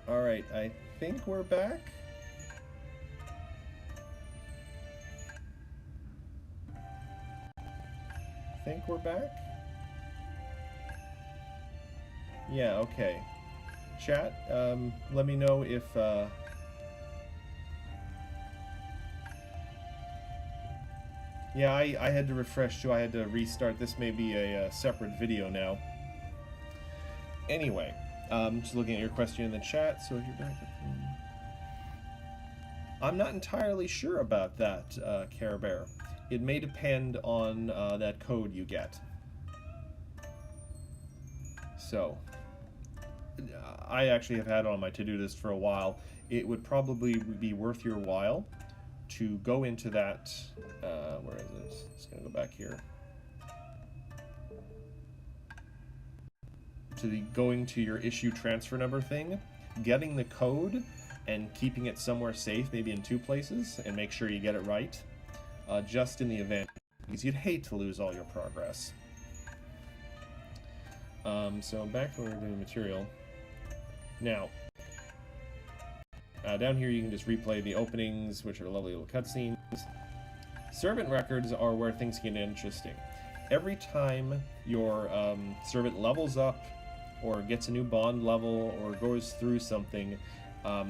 Alright, I think we're back. Yeah, okay. Chat, let me know if, yeah, I had to refresh too. I had to restart. This may be a separate video now. Anyway, just looking at your question in the chat. So if you're back, I'm not entirely sure about that, Care Bear. It may depend on that code you get. So, I actually have had it on my to-do list for a while. It would probably be worth your while to go into that, where is it? Just gonna go back here. Going to your issue transfer number thing, getting the code and keeping it somewhere safe, maybe in 2 places, and make sure you get it right, just in the event, because you'd hate to lose all your progress. So back to where we're doing material. Now, down here you can just replay the openings, which are lovely little cutscenes. Servant records are where things get interesting. Every time your servant levels up, or gets a new bond level, or goes through something,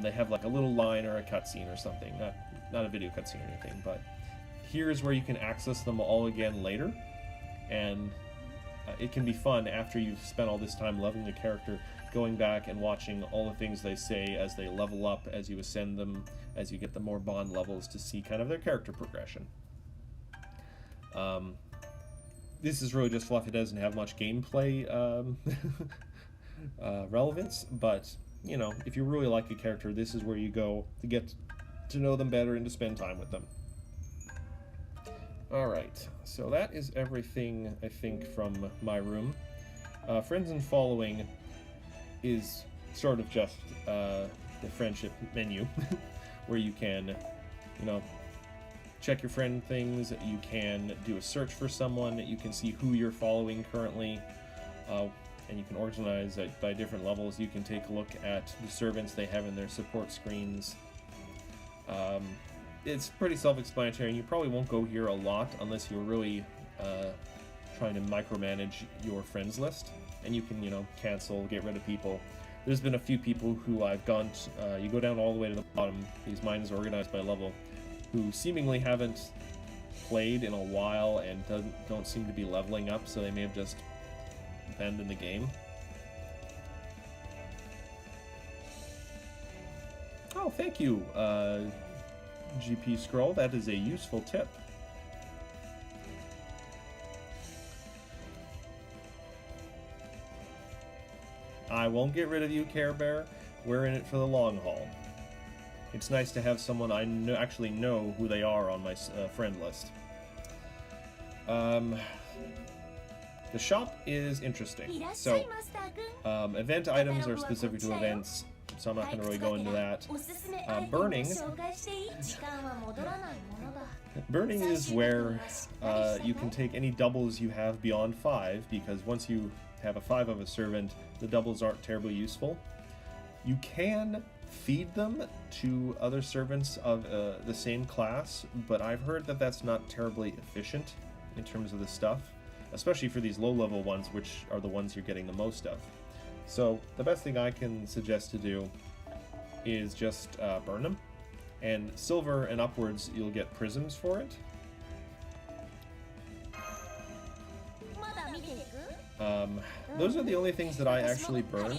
they have like a little line or a cutscene or something. Not a video cutscene or anything, but here's where you can access them all again later, and it can be fun after you've spent all this time leveling the character, going back and watching all the things they say as they level up, as you ascend them, as you get the more bond levels, to see kind of their character progression. This is really just fluff. It doesn't have much gameplay relevance, but, you know, if you really like a character, this is where you go to get to know them better and to spend time with them. Alright, so that is everything, I think, from my room. Friends and following is sort of just the friendship menu, where you can, you know, check your friend things, you can do a search for someone, you can see who you're following currently, and you can organize it by different levels. You can take a look at the servants they have in their support screens. It's pretty self-explanatory, and you probably won't go here a lot unless you're really trying to micromanage your friends list. And you can, you know, cancel, get rid of people. There's been a few people who I've gone to, you go down all the way to the bottom, because mine is organized by level, who seemingly haven't played in a while and don't seem to be leveling up, so they may have just abandoned the game. Oh, thank you, GP Scroll. That is a useful tip. I won't get rid of you, Care Bear. We're in it for the long haul. It's nice to have someone I actually know who they are on my friend list. The shop is interesting. So, event items are specific to events, so I'm not going to really go into that. Burning. Burning is where you can take any doubles you have beyond 5, because once you have a 5 of a servant, the doubles aren't terribly useful. You can feed them to other servants of the same class, but I've heard that that's not terribly efficient in terms of the stuff, especially for these low-level ones, which are the ones you're getting the most of. So the best thing I can suggest to do is just burn them, and silver and upwards you'll get prisms for it. Those are the only things that I actually burn.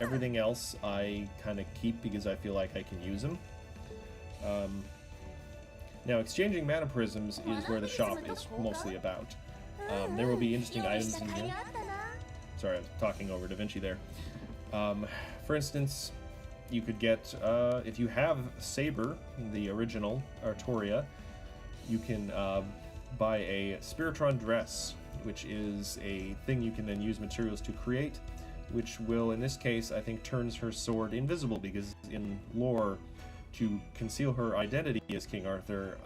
Everything else I kind of keep because I feel like I can use them. Now, exchanging mana prisms is where the shop is mostly about. There will be interesting items in here. Sorry, I was talking over Da Vinci there. For instance, you could get, if you have Saber, the original Artoria, you can buy a Spiritron dress, which is a thing you can then use materials to create, which will, in this case, I think turns her sword invisible, because in lore, to conceal her identity as King Arthur,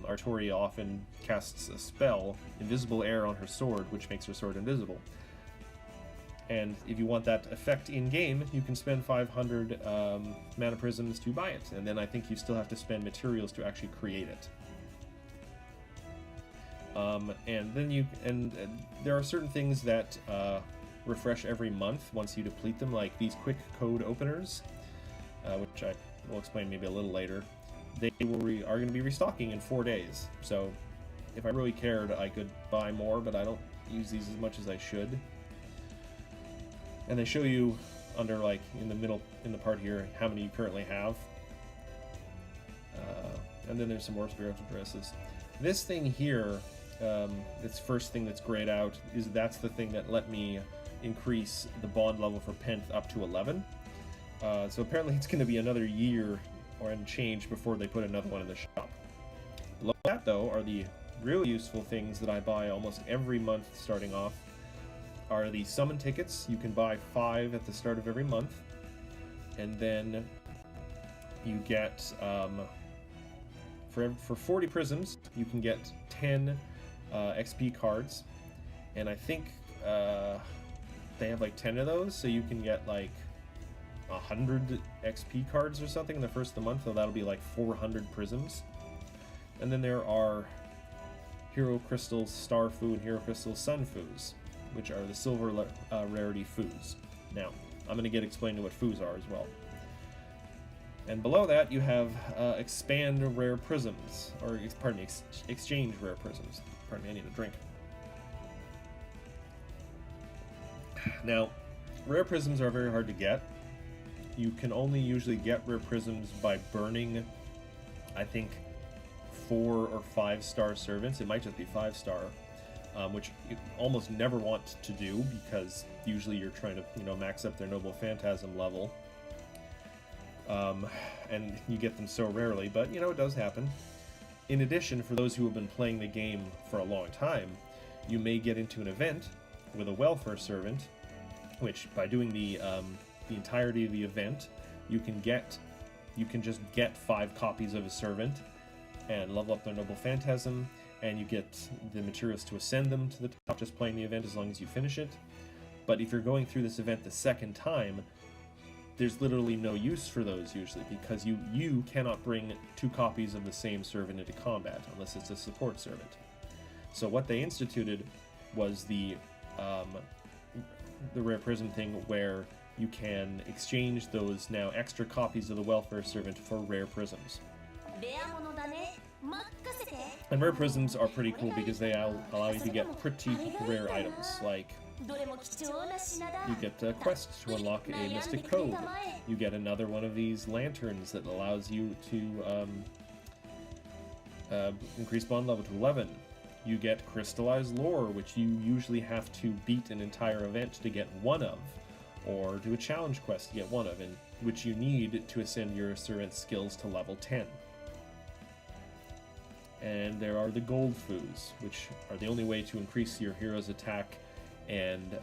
Artoria often casts a spell, Invisible Air, on her sword, which makes her sword invisible. And if you want that effect in-game, you can spend 500 mana prisms to buy it. And then I think you still have to spend materials to actually create it. And then there are certain things that refresh every month once you deplete them, like these quick code openers, which I will explain maybe a little later. They are going to be restocking in 4 days. So if I really cared, I could buy more, but I don't use these as much as I should. And they show you under, like, in the middle, in the part here, how many you currently have. And then there's some more spiritual dresses. This thing here, this first thing that's grayed out, that's the thing that let me increase the bond level for Penth up to 11. So apparently it's going to be another year or change before they put another one in the shop. Below that, though, are the really useful things that I buy almost every month starting off. Are the summon tickets. You can buy 5 at the start of every month, and then you get for 40 prisms you can get 10 XP cards, and I think they have like 10 of those, so you can get like 100 XP cards or something in the first of the month, so that'll be like 400 prisms. And then there are Hero Crystals Star Fu and Hero Crystals Sun Fus, which are the silver rarity Fus. Now, I'm going to get explained to what Fus are as well. And below that, you have expand rare prisms, or pardon me, exchange rare prisms. Pardon me, I need a drink. Now, rare prisms are very hard to get. You can only usually get rare prisms by burning, I think, 4 or 5 star servants. It might just be 5 star. Which you almost never want to do, because usually you're trying to, max up their Noble Phantasm level. And you get them so rarely, but, it does happen. In addition, for those who have been playing the game for a long time, you may get into an event with a welfare servant, which, by doing the entirety of the event, you can just get 5 copies of a servant and level up their Noble Phantasm, and you get the materials to ascend them to the top just playing the event as long as you finish it. But if you're going through this event the second time, there's literally no use for those usually, because you cannot bring 2 copies of the same servant into combat unless it's a support servant. So what they instituted was the rare prism thing, where you can exchange those now extra copies of the welfare servant for rare prisms. And rare prisms are pretty cool because they allow you to get pretty rare items, like you get a quest to unlock a mystic code. You get another one of these lanterns that allows you to increase bond level to 11. You get crystallized lore, which you usually have to beat an entire event to get one of, or do a challenge quest to get one of, and which you need to ascend your servant's skills to level 10. And there are the gold Fus, which are the only way to increase your hero's attack and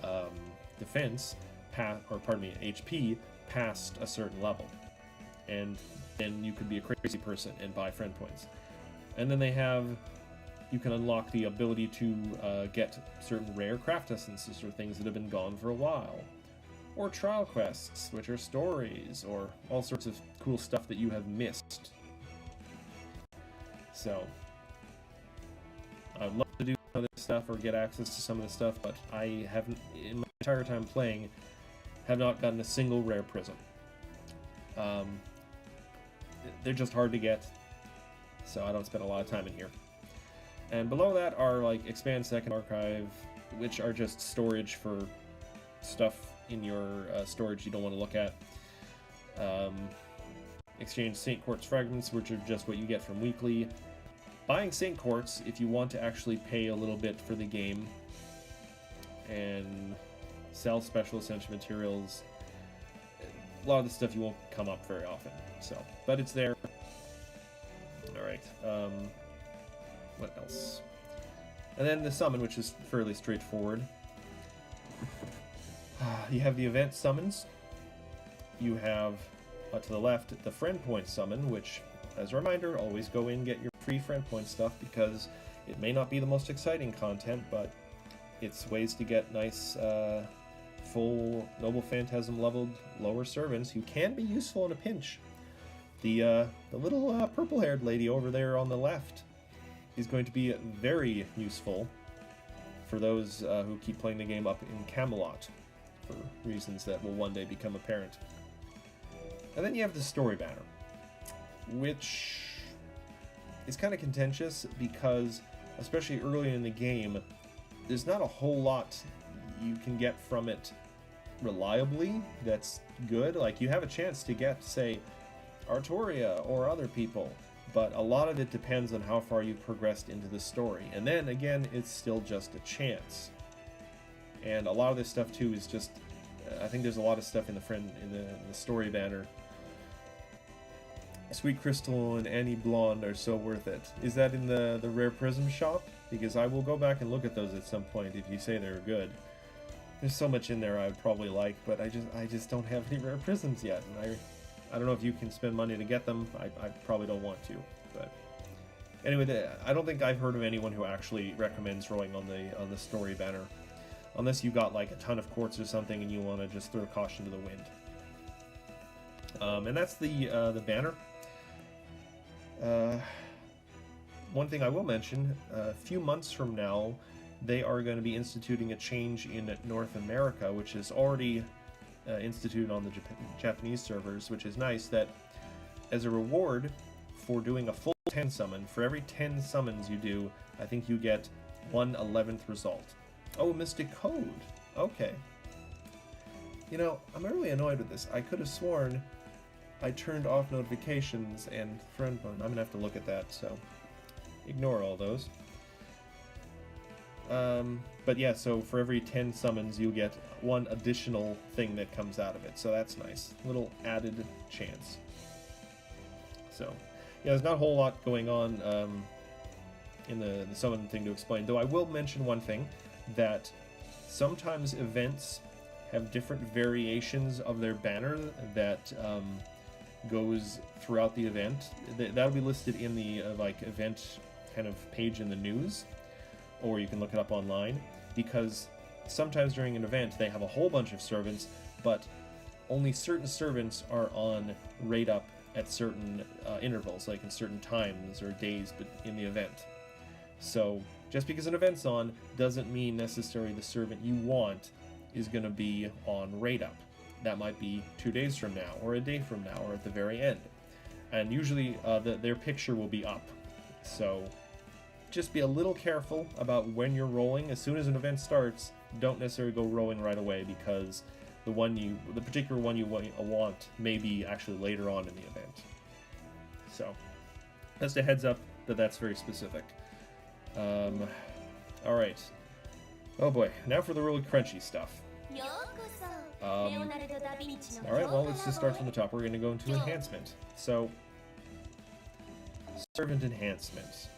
defense, HP, past a certain level. And then you could be a crazy person and buy friend points. And then you can unlock the ability to get certain rare craft essences or things that have been gone for a while. Or trial quests, which are stories, or all sorts of cool stuff that you have missed. So, I'd love to do some of this stuff or get access to some of this stuff, but I haven't, in my entire time playing, have not gotten a single rare prism. They're just hard to get, so I don't spend a lot of time in here. And below that are like Expand Second Archive, which are just storage for stuff in your storage you don't want to look at. Exchange Saint Quartz Fragments, which are just what you get from weekly. Buying Saint Quartz if you want to actually pay a little bit for the game. And sell special essential materials. A lot of the stuff you won't come up very often, so, but it's there. Alright, what else? And then the summon, which is fairly straightforward. You have the event summons. You have, to the left, the friend point summon, which, as a reminder, always go in and get your free friend point stuff, because it may not be the most exciting content, but it's ways to get nice full Noble Phantasm leveled lower servants who can be useful in a pinch. The little purple-haired lady over there on the left is going to be very useful for those who keep playing the game up in Camelot, for reasons that will one day become apparent. And then you have the story banner, which is kind of contentious because, especially early in the game, there's not a whole lot you can get from it reliably that's good. Like, you have a chance to get, say, Artoria or other people, but a lot of it depends on how far you've progressed into the story. And then, again, it's still just a chance. And a lot of this stuff, too, is just... I think there's a lot of stuff in the story banner. Sweet Crystal and Annie Blonde are so worth it. Is that in the Rare Prism shop? Because I will go back and look at those at some point if you say they're good. There's so much in there I would probably like, but I just don't have any Rare Prisms yet, and I don't know if you can spend money to get them. I probably don't want to, but anyway, I don't think I've heard of anyone who actually recommends rolling on the story banner, unless you got like a ton of quartz or something and you want to just throw caution to the wind. And that's the banner. One thing I will mention: a few months from now, they are going to be instituting a change in North America, which is already instituted on the Japanese servers, which is nice. That as a reward for doing a full 10 summon, for every 10 summons you do, I think you get 1/11th result. Oh, Mystic Code. Okay. You know, I'm really annoyed with this. I could have sworn I turned off notifications and friend mode. I'm gonna have to look at that, so ignore all those. But yeah, so for every 10 summons you get one additional thing that comes out of it, so that's nice. Little added chance. So, yeah, there's not a whole lot going on in the summon thing to explain, though I will mention one thing, that sometimes events have different variations of their banner that goes throughout the event. That'll be listed in the like event kind of page in the news, or you can look it up online, because sometimes during an event they have a whole bunch of servants, but only certain servants are on rate up at certain intervals, like in certain times or days but in the event. So just because an event's on doesn't mean necessarily the servant you want is going to be on rate up. That might be 2 days from now, or a day from now, or at the very end. And usually their picture will be up. So just be a little careful about when you're rolling. As soon as an event starts, don't necessarily go rolling right away, because the particular one you want may be actually later on in the event. So just a heads up that that's very specific. Alright. Oh boy, now for the really crunchy stuff. Alright, well, let's just start from the top. We're going to go into enhancement. So, servant enhancement.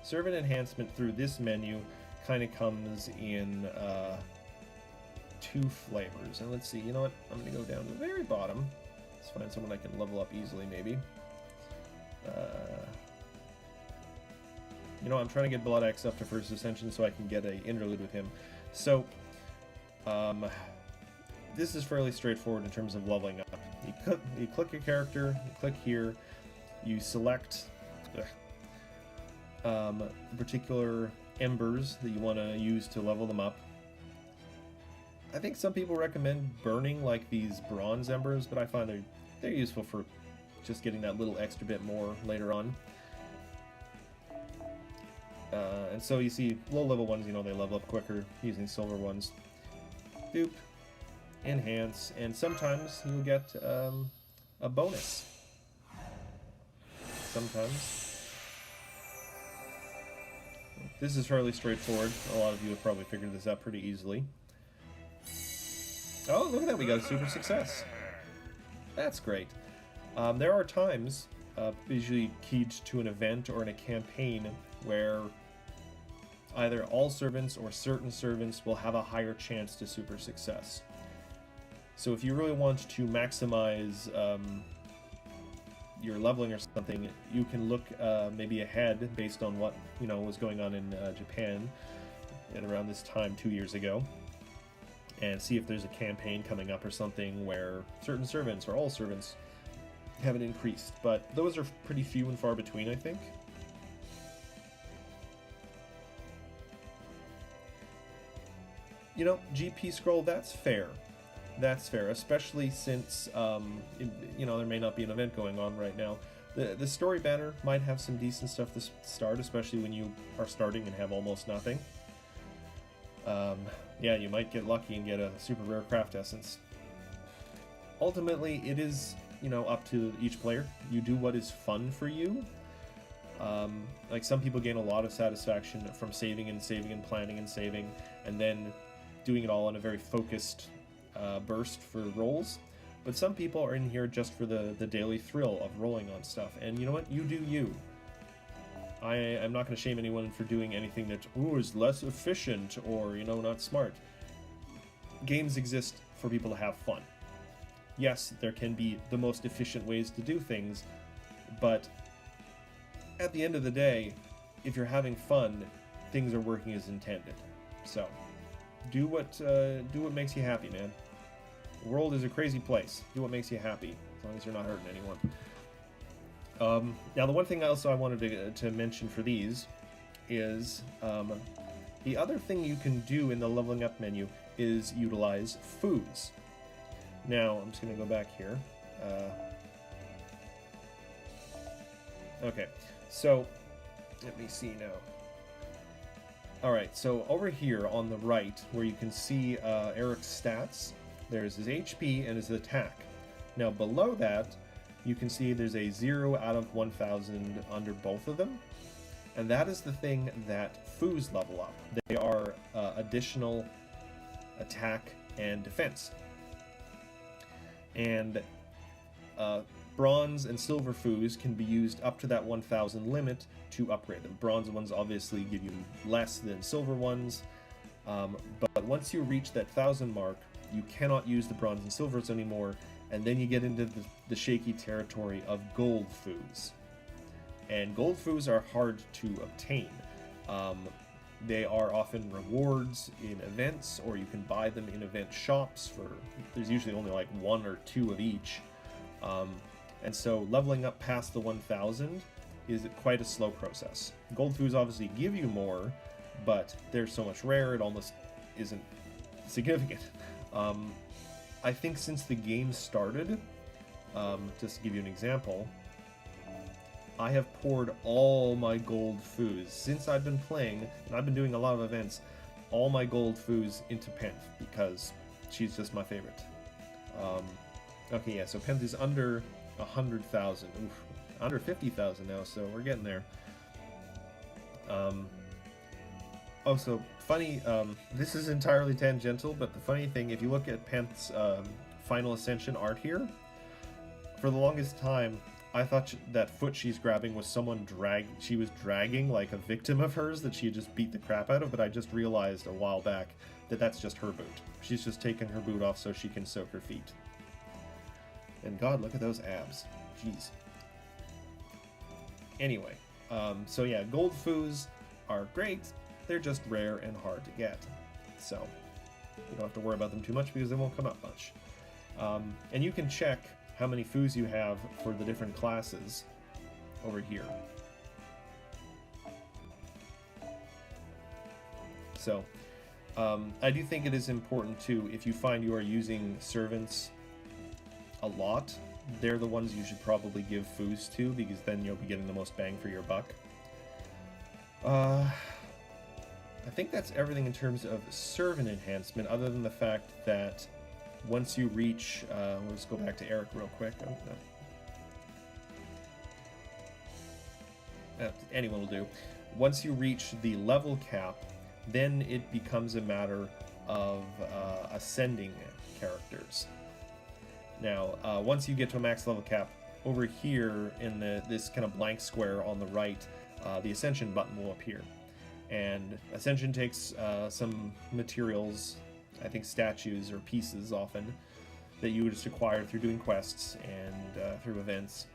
Servant enhancement through this menu kind of comes in two flavors. And let's see, you know what? I'm going to go down to the very bottom. Let's find someone I can level up easily, maybe. You know, I'm trying to get Blood X up to first ascension so I can get an interlude with him. So, this is fairly straightforward in terms of leveling up. You click your character, you click here, you select the particular embers that you want to use to level them up. I think some people recommend burning like these bronze embers, but I find they're useful for just getting that little extra bit more later on. And so you see low level ones, you know, they level up quicker using silver ones. Boop. Enhance, and sometimes you'll get a bonus. Sometimes. This is fairly straightforward. A lot of you have probably figured this out pretty easily. Oh, look at that, we got a super success. That's great. There are times, usually keyed to an event or in a campaign, where either all servants or certain servants will have a higher chance to super success. So if you really want to maximize your leveling or something, you can look maybe ahead based on what was going on in Japan at around this time 2 years ago. and see if there's a campaign coming up or something where certain servants or all servants haven't increased. But those are pretty few and far between, I think. You know, GP scroll, that's fair. That's fair, especially since, you know, there may not be an event going on right now. The story banner might have some decent stuff to start, especially when you are starting and have almost nothing. Yeah, you might get lucky and get a super rare craft essence. Ultimately, it is, you know, up to each player. You do what is fun for you. Like, some people gain a lot of satisfaction from saving and saving and planning and saving, and then doing it all in a very focused burst for rolls. But some people are in here just for the daily thrill of rolling on stuff. And you know what? You do you. I'm not going to shame anyone for doing anything that, ooh, is less efficient or, you know, not smart. Games exist for people to have fun. Yes, there can be the most efficient ways to do things, but at the end of the day, if you're having fun, things are working as intended. So, do what makes you happy, man. The world is a crazy place. Do what makes you happy, as long as you're not hurting anyone. Now, the one thing else I wanted to mention for these is the other thing you can do in the leveling up menu is utilize foods. Now, I'm just going to go back here. Okay, so let me see now. Alright, so over here on the right, where you can see Eric's stats, there's his HP and his attack. Now below that, you can see there's a 0 out of 1,000 under both of them. And that is the thing that foos level up. They are additional attack and defense. And bronze and silver foos can be used up to that 1,000 limit to upgrade them. Bronze ones obviously give you less than silver ones, but once you reach that 1,000 mark, you cannot use the bronze and silvers anymore, and then you get into the shaky territory of gold foos. And gold foos are hard to obtain. They are often rewards in events, or you can buy them in event shops for, there's usually only like 1 or 2 of each. And so leveling up past the 1,000 is quite a slow process. Gold foos obviously give you more, but they're so much rare it almost isn't significant. I think since the game started, just to give you an example, I have poured all my gold foos since I've been playing, and I've been doing a lot of events, all my gold foos into Penth, because she's just my favorite. Okay, yeah, so Penth is under 100,000. Under 50,000 now, so we're getting there. Oh, so funny, this is entirely tangential, but the funny thing, if you look at Penth's Final Ascension art here, for the longest time, I thought that foot she's grabbing was someone she was dragging, like a victim of hers that she had just beat the crap out of, but I just realized a while back that that's just her boot. She's just taken her boot off so she can soak her feet. And God, look at those abs. Jeez. Anyway, so yeah, gold foos are great. They're just rare and hard to get. So you don't have to worry about them too much because they won't come up much. And you can check how many foos you have for the different classes over here. So I do think it is important too, if you find you are using servants a lot, they're the ones you should probably give foos to, because then you'll be getting the most bang for your buck. I think that's everything in terms of servant enhancement, other than the fact that once you reach, let's go back to Eric real quick. Oh, no. Anyone will do. Once you reach the level cap, then it becomes a matter of ascending characters. Now, once you get to a max level cap, over here in this kind of blank square on the right, the Ascension button will appear. And Ascension takes some materials, I think statues or pieces often, that you just acquire through doing quests and through events.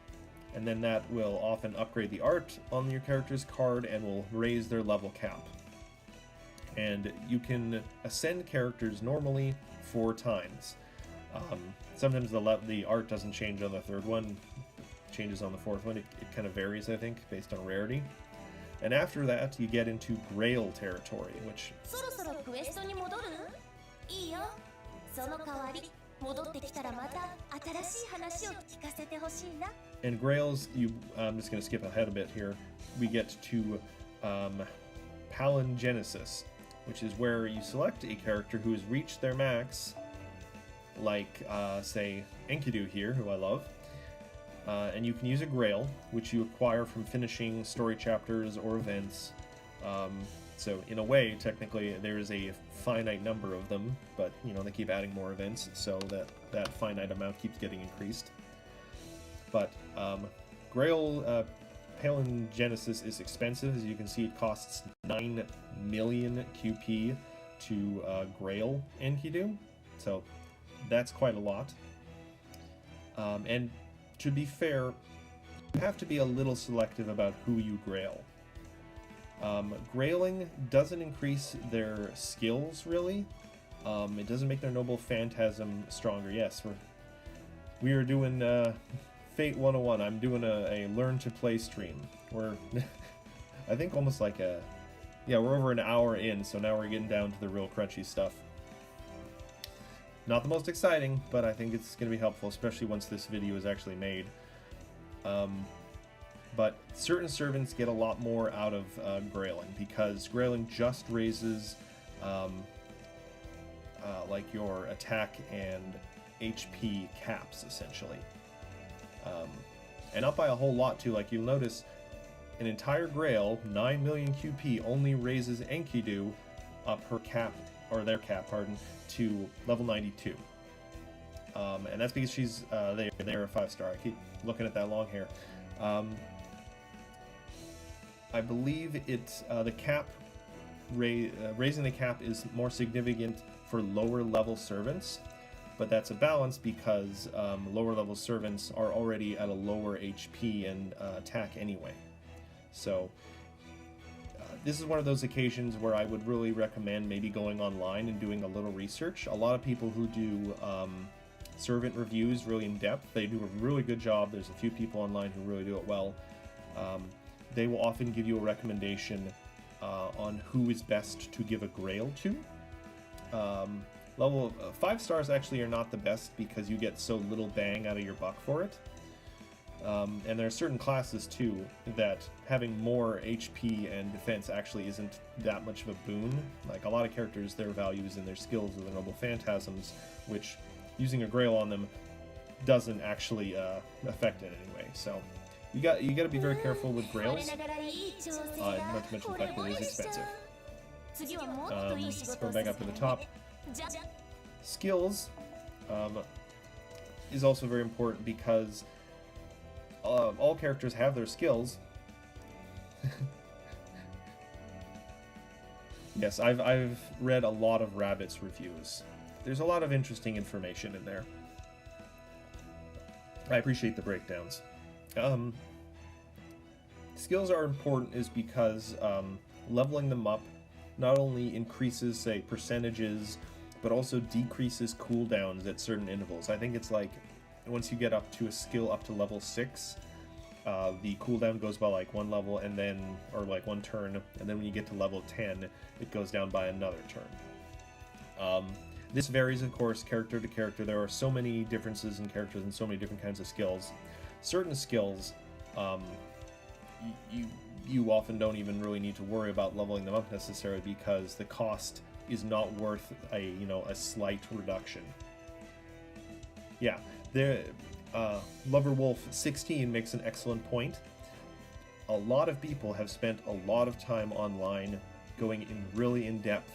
And then that will often upgrade the art on your character's card and will raise their level cap. and you can ascend characters normally 4 times. Sometimes the art doesn't change on the 3rd one, changes on the 4th one. It kind of varies, I think, based on rarity. And after that, you get into Grail territory, which... And Grails, I'm just going to skip ahead a bit here. We get to Palingenesis, which is where you select a character who has reached their max, like, say, Enkidu here, who I love. And you can use a Grail, which you acquire from finishing story chapters or events. So in a way, technically, there is a finite number of them, but, you know, they keep adding more events, so that finite amount keeps getting increased. But Grail Palingenesis is expensive. As you can see, it costs 9 million QP to Grail Enkidu, so that's quite a lot. And to be fair, you have to be a little selective about who you Grail. Grailing doesn't increase their skills, really. It doesn't make their Noble Phantasm stronger. Yes, we are doing Fate 101. I'm doing a Learn to Play stream. We're, I think, almost like yeah, we're over an hour in, so now we're getting down to the real crunchy stuff. Not the most exciting, but I think it's going to be helpful, especially once this video is actually made. But certain servants get a lot more out of Grailing, because Grailing just raises like your attack and HP caps, essentially. And up by a whole lot, too. Like, you'll notice an entire Grail, 9 million QP, only raises Enkidu up her cap, or their cap, pardon, to level 92. And that's because she's, they're a 5-star. I keep looking at that long hair. I believe it's, the cap, raising the cap is more significant for lower level servants, but that's a balance because lower level servants are already at a lower HP and attack anyway. So this is one of those occasions where I would really recommend maybe going online and doing a little research. A lot of people who do servant reviews really in depth, they do a really good job. There's a few people online who really do it well. They will often give you a recommendation on who is best to give a Grail to. Level 5 stars actually are not the best because you get so little bang out of your buck for it. And there are certain classes too that having more HP and defense actually isn't that much of a boon. Like a lot of characters, their value is in their skills or their Noble Phantasms, which using a Grail on them doesn't actually affect it anyway. So you got to be very careful with Grails. Not to mention the fact that it is expensive. Going back up to the top. Skills is also very important because all characters have their skills. Yes, I've read a lot of Rabbit's reviews. There's a lot of interesting information in there. I appreciate the breakdowns. Skills are important is because leveling them up not only increases, say, percentages, but also decreases cooldowns at certain intervals. I think it's like once you get up to a skill up to level 6, the cooldown goes by like 1 level and then, or like 1 turn, and then when you get to level 10, it goes down by another turn. This varies, of course, character to character. There are so many differences in characters and so many different kinds of skills. Certain skills, you often don't even really need to worry about leveling them up necessarily because the cost is not worth a slight reduction. Yeah, Loverwolf 16 makes an excellent point. A lot of people have spent a lot of time online going in really in depth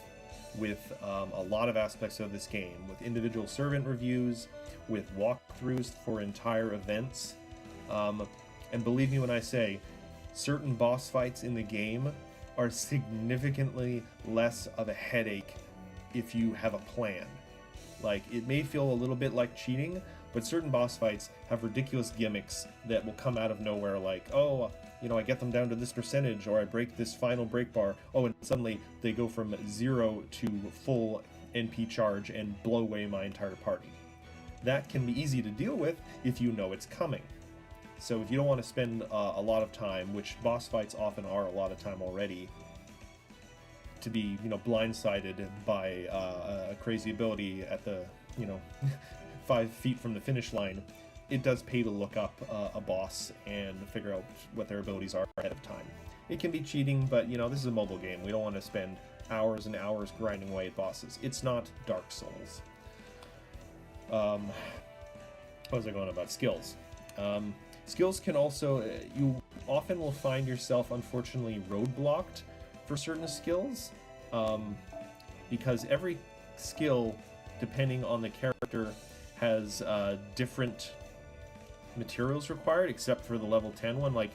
with a lot of aspects of this game, with individual servant reviews, with walkthroughs for entire events, and believe me when I say, certain boss fights in the game are significantly less of a headache if you have a plan. Like, it may feel a little bit like cheating, but certain boss fights have ridiculous gimmicks that will come out of nowhere, like, oh, you know, I get them down to this percentage, or I break this final break bar. Oh, and suddenly they go from 0 to full NP charge and blow away my entire party. That can be easy to deal with if you know it's coming. So if you don't want to spend a lot of time, which boss fights often are a lot of time already, to be, you know, blindsided by a crazy ability at the, you know, 5 feet from the finish line, it does pay to look up a boss and figure out what their abilities are ahead of time. It can be cheating, but, you know, this is a mobile game. We don't want to spend hours and hours grinding away at bosses. It's not Dark Souls. What was I going about? Skills. Skills can also, you often will find yourself, unfortunately, roadblocked for certain skills, because every skill, depending on the character, has different materials required, except for the level 10 one. Like,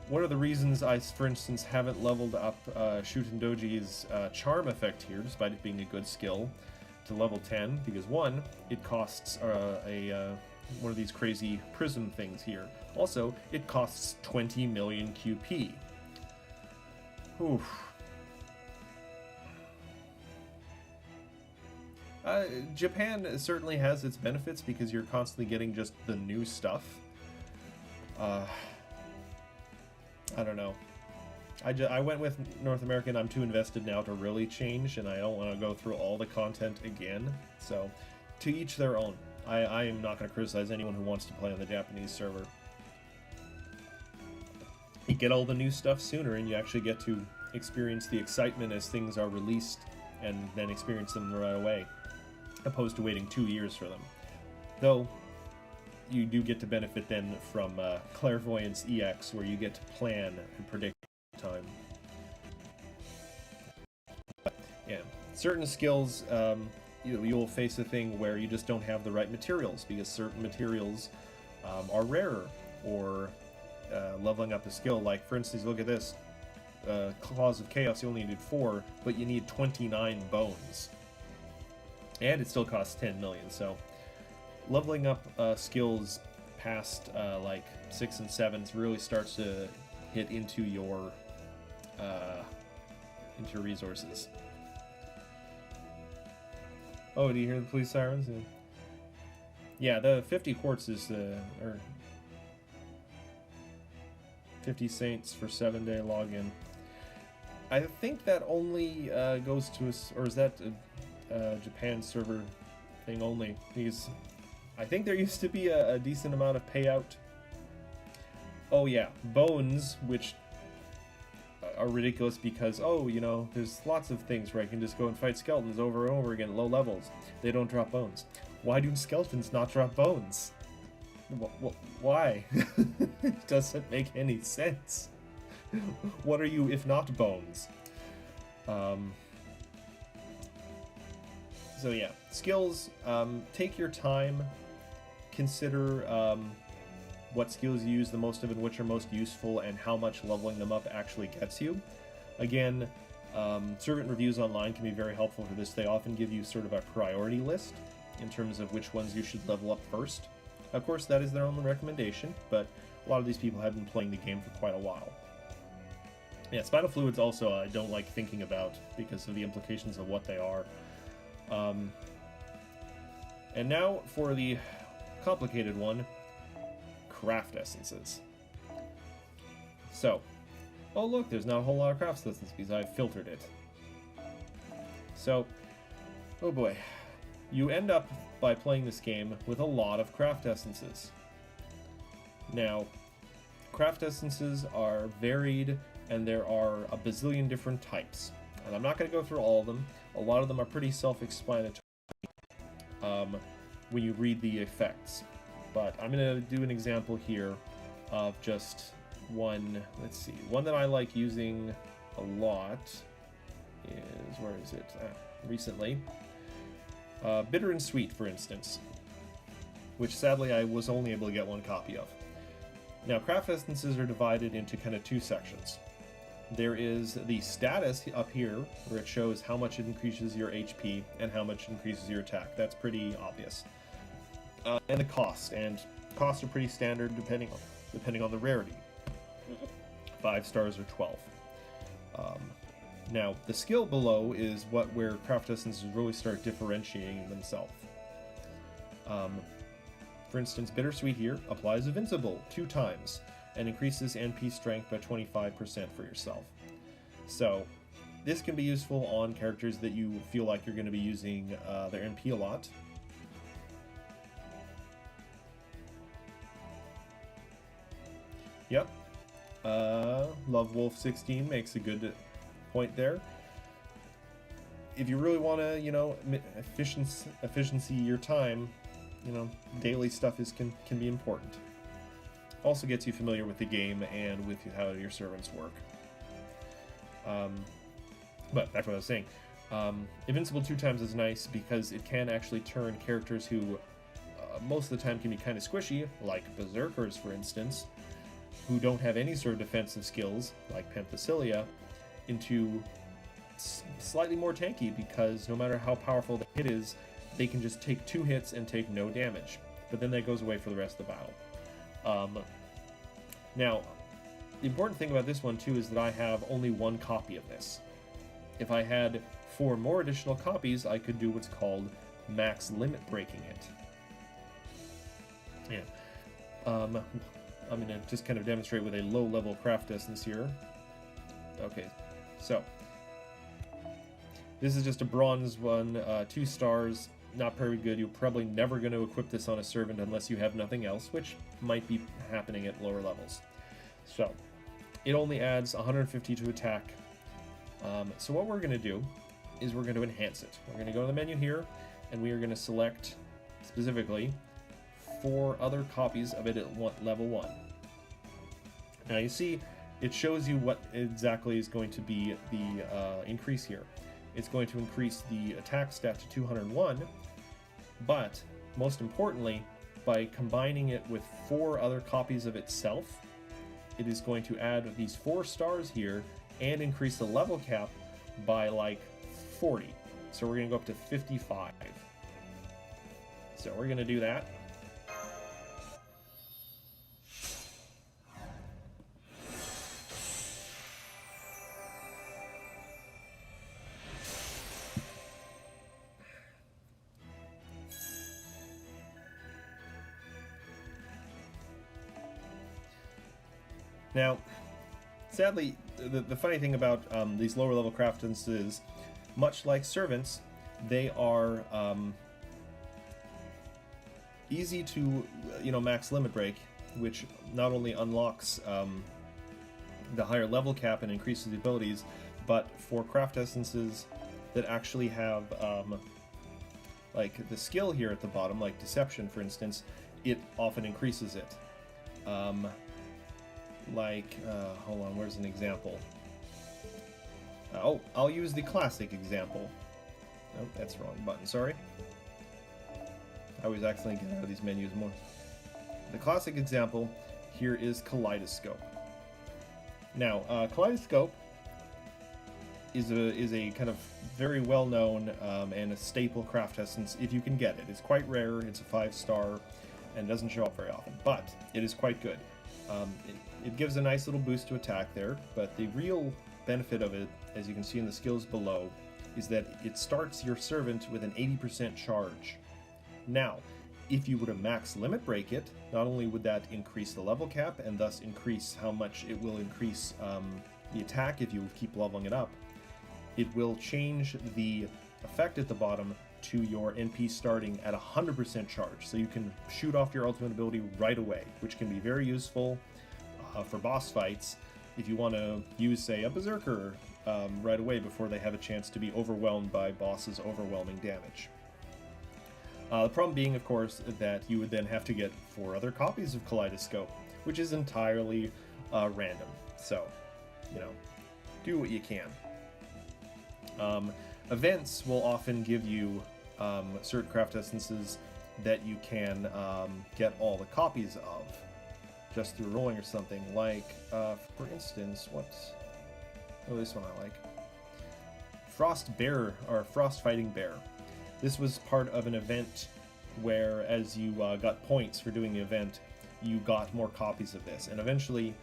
one of the reasons I, for instance, haven't leveled up Shutendoji's charm effect here, despite it being a good skill, to level 10, because one, it costs one of these crazy prism things here. Also, it costs 20 million QP. Oof. Japan certainly has its benefits because you're constantly getting just the new stuff. I don't know. I went with North America, and I'm too invested now to really change, and I don't want to go through all the content again. So, to each their own. I am not going to criticize anyone who wants to play on the Japanese server. You get all the new stuff sooner, and you actually get to experience the excitement as things are released, and then experience them right away, opposed to waiting 2 years for them. Though, you do get to benefit then from Clairvoyance EX, where you get to plan and predict time. But, yeah, certain skills, you'll face a thing where you just don't have the right materials, because certain materials are rarer, or leveling up a skill. Like, for instance, look at this. Claws of Chaos, you only need 4, but you need 29 bones. And it still costs 10 million, so leveling up skills past like 6 and 7 really starts to hit into your resources. Oh, do you hear the police sirens? Yeah, the 50 quartz is or 50 saints for 7-day login. I think that only goes to us, or is that a Japan server thing only? Because I think there used to be a decent amount of payout. Oh yeah, bones, which are ridiculous because, oh, you know, there's lots of things where I can just go and fight skeletons over and over again at low levels. They don't drop bones. Why do skeletons not drop bones? Why? It doesn't make any sense. What are you if not bones? So yeah, skills, take your time, consider what skills you use the most of and which are most useful, and how much leveling them up actually gets you. Again, servant reviews online can be very helpful for this. They often give you sort of a priority list in terms of which ones you should level up first. Of course, that is their own recommendation, but a lot of these people have been playing the game for quite a while. Yeah, spinal fluids also I don't like thinking about because of the implications of what they are. And now for the complicated one, craft essences. So, oh look, there's not a whole lot of craft essences because I've filtered it. So, oh boy, you end up by playing this game with a lot of craft essences. Now, craft essences are varied, and there are a bazillion different types. And I'm not going to go through all of them. A lot of them are pretty self-explanatory when you read the effects. But I'm going to do an example here of just one. Let's see. One that I like using a lot is, where is it? Recently. Bitter and Sweet, for instance, which sadly I was only able to get one copy of. Now, craft essences are divided into kind of two sections. There is the status up here, where it shows how much it increases your HP and how much it increases your attack. That's pretty obvious. And the cost, and costs are pretty standard depending on the rarity. 5 stars are 12. Now, the skill below is where craft essences really start differentiating themselves. For instance, Bittersweet here applies Invincible 2 times and increases NP strength by 25% for yourself. So, this can be useful on characters that you feel like you're going to be using their NP a lot. Yep. Love Wolf 16 makes a good point there. If you really want to, you know, efficiency your time, you know, daily stuff can be important. Also gets you familiar with the game and with how your servants work. But back to what I was saying. Invincible 2 times is nice because it can actually turn characters who most of the time can be kind of squishy, like Berserkers, for instance, who don't have any sort of defensive skills, like Penthesilea, into slightly more tanky, because no matter how powerful the hit is, they can just take 2 hits and take no damage. But then that goes away for the rest of the battle. Now, the important thing about this one, too, is that I have only 1 copy of this. If I had 4 more additional copies, I could do what's called max limit breaking it. Yeah. I'm going to just kind of demonstrate with a low-level craft essence here. Okay, so this is just a bronze one, 2 stars, not very good. You're probably never going to equip this on a servant unless you have nothing else, which might be happening at lower levels. So, it only adds 150 to attack. So what we're going to do is we're going to enhance it. We're going to go to the menu here, and we are going to select, specifically, 4 other copies of it at level 1. Now you see, it shows you what exactly is going to be the increase here. It's going to increase the attack stat to 201, but most importantly, by combining it with 4 other copies of itself, it is going to add these 4 stars here and increase the level cap by like 40. So we're going to go up to 55. So we're going to do that. Now, sadly, the funny thing about these lower level craftants is, much like servants, they are easy to, max limit break, which not only unlocks the higher level cap and increases the abilities, but for craft essences that actually have like the skill here at the bottom, like Deception, for instance, it often increases it. Hold on, where's an example? I'll use the classic example. Nope, that's the wrong button, sorry. I always accidentally get out of these menus more. The classic example here is Kaleidoscope. Now, Kaleidoscope is a kind of very well-known and a staple craft essence if you can get it. It's quite rare, it's a 5-star, and doesn't show up very often, but it is quite good. It gives a nice little boost to attack there, but the real benefit of it, as you can see in the skills below, is that it starts your servant with an 80% charge. Now, if you were to max limit break it, not only would that increase the level cap and thus increase how much it will increase the attack if you keep leveling it up, it will change the effect at the bottom to your NP starting at 100% charge, so you can shoot off your ultimate ability right away, which can be very useful for boss fights if you want to use, say, a Berserker right away before they have a chance to be overwhelmed by boss's overwhelming damage. The problem being, of course, that you would then have to get 4 other copies of Kaleidoscope, which is entirely random. So, do what you can. Events will often give you certain craft essences that you can get all the copies of just through rolling or something. Like, for instance, this one I like. Frost Bear, or Frost Fighting Bear. This was part of an event where, as you got points for doing the event, you got more copies of this. And eventually,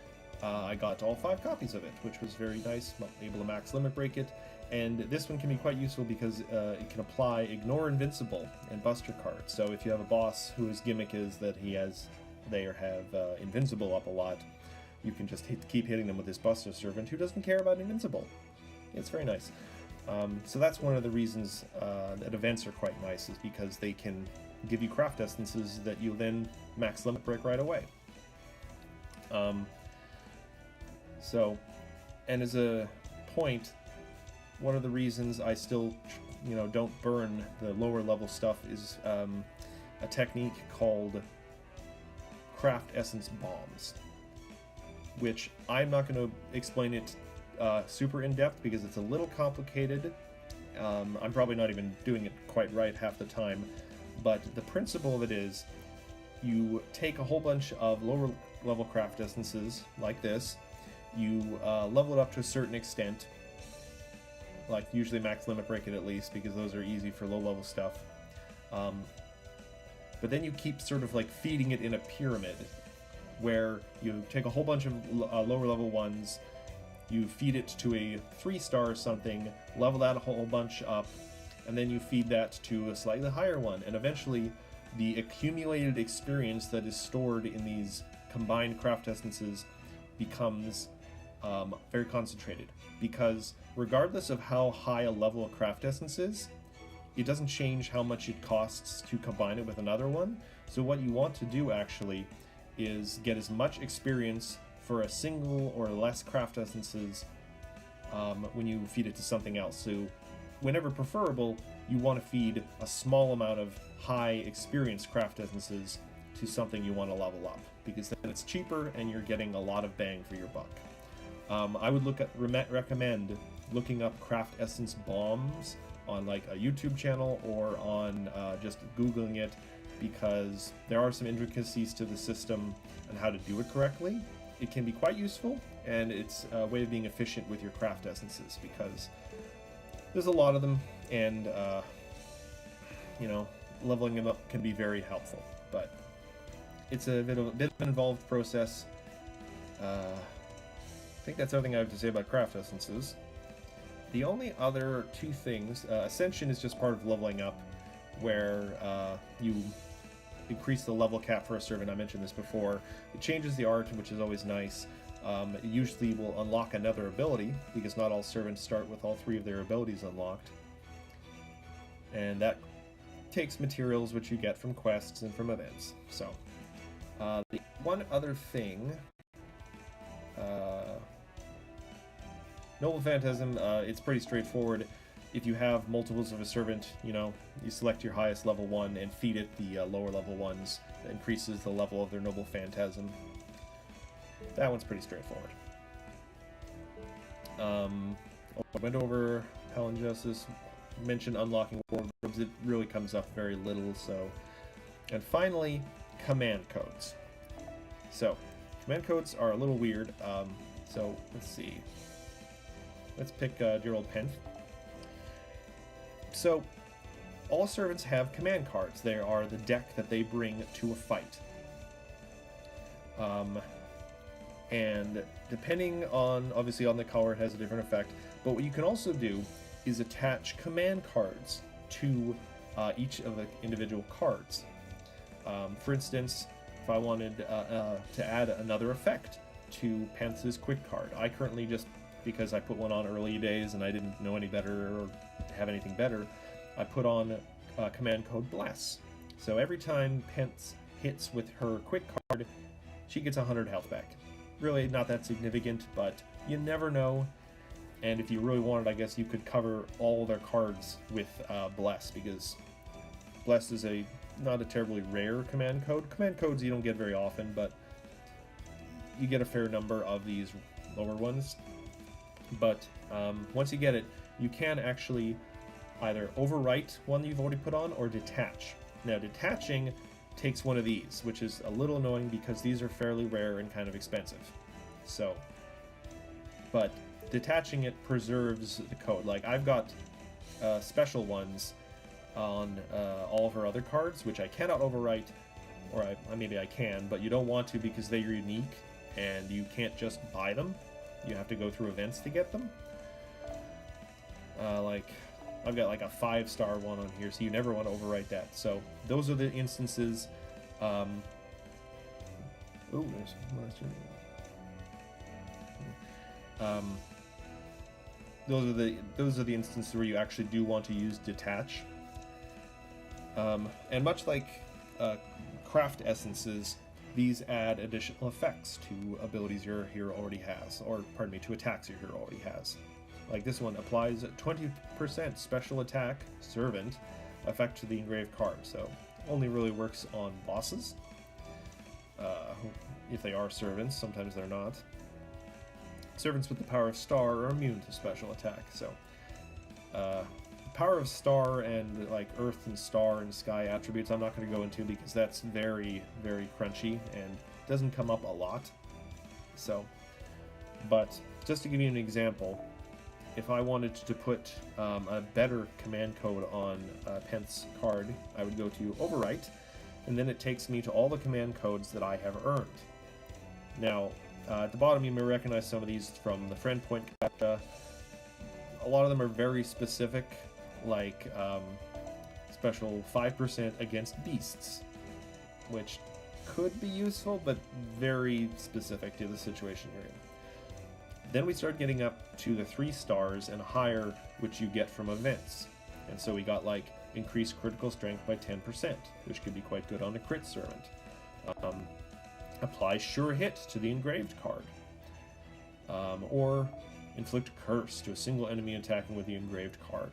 I got all 5 copies of it, which was very nice. I'm able to max limit break it. And this one can be quite useful because it can apply Ignore Invincible and Buster cards. So if you have a boss whose gimmick is that they have Invincible up a lot, you can just keep hitting them with this Buster Servant who doesn't care about Invincible. It's very nice. So that's one of the reasons that events are quite nice, is because they can give you craft essences that you then max limit break right away. And as a point, one of the reasons I still, don't burn the lower level stuff is a technique called craft essence bombs, which I'm not going to explain it super in depth because it's a little complicated. I'm probably not even doing it quite right half the time, but the principle of it is you take a whole bunch of lower level craft essences like this, you level it up to a certain extent, like usually max limit break it at least, because those are easy for low level stuff. But then you keep sort of like feeding it in a pyramid, where you take a whole bunch of lower level ones, you feed it to a 3-star or something, level that a whole bunch up, and then you feed that to a slightly higher one, and eventually the accumulated experience that is stored in these combined craft essences becomes very concentrated, because regardless of how high a level of craft essence is, it doesn't change how much it costs to combine it with another one. So what you want to do actually is get as much experience for a single or less craft essences when you feed it to something else. So whenever preferable, you want to feed a small amount of high experience craft essences to something you want to level up, because then it's cheaper and you're getting a lot of bang for your buck. I would recommend looking up craft essence bombs on like a YouTube channel or on just Googling it, because there are some intricacies to the system and how to do it correctly. It can be quite useful, and it's a way of being efficient with your craft essences, because there's a lot of them, and leveling them up can be very helpful. But it's a bit of an involved process. I think that's everything I have to say about craft essences. The only other 2 things, Ascension is just part of leveling up, where you increase the level cap for a servant. I mentioned this before. It changes the art, which is always nice. It usually will unlock another ability, because not all servants start with all 3 of their abilities unlocked. And that takes materials which you get from quests and from events. So, the one other thing... Noble Phantasm, it's pretty straightforward. If you have multiples of a servant, you select your highest level one and feed it the lower level ones. That increases the level of their Noble Phantasm. That one's pretty straightforward. I went over Hell and Justice, mentioned unlocking wardrobes. It really comes up very little, so... And finally, command codes. So, command codes are a little weird. So, let's see. Let's pick dear old Penth. So, all servants have command cards. They are the deck that they bring to a fight. And depending on, obviously on the color, it has a different effect. But what you can also do is attach command cards to each of the individual cards. For instance, if I wanted to add another effect to Penth's quick card, I currently just, because I put one on early days and I didn't know any better or have anything better, I put on command code Bless. So every time Penth hits with her quick card, she gets 100 health back. Really not that significant, but you never know. And if you really wanted, I guess you could cover all their cards with Bless, because Bless is not a terribly rare command code. Command codes you don't get very often, but you get a fair number of these lower ones. But once you get it, you can actually either overwrite one you've already put on or detach. Now, detaching takes one of these, which is a little annoying because these are fairly rare and kind of expensive. So, but detaching it preserves the code. Like, I've got special ones on all of her other cards, which I cannot overwrite, or maybe I can, but you don't want to because they're unique. and you can't just buy them. You have to go through events to get them. Like, I've got like a 5-star one on here, so you never want to overwrite that. So those are the instances. Oh, there's those are the instances where you actually do want to use detach. And much like craft essences, these add additional effects to abilities your hero already has, or pardon me, to attacks your hero already has. Like this one applies 20% special attack servant effect to the engraved card, so only really works on bosses. If they are servants, sometimes they're not. Servants with the power of star are immune to special attack, so power of star and like earth and star and sky attributes I'm not going to go into because that's very, very crunchy and doesn't come up a lot. So, but just to give you an example, if I wanted to put a better command code on Penth's card, I would go to overwrite, and then it takes me to all the command codes that I have earned. Now, at the bottom you may recognize some of these from the friend point captcha. A lot of them are very specific, like special 5% against beasts, which could be useful, but very specific to the situation you're in. Then we start getting up to the 3 stars and higher, which you get from events. And so we got like increased critical strength by 10%, which could be quite good on a crit servant. Apply sure hit to the engraved card. Or inflict curse to a single enemy attacking with the engraved card.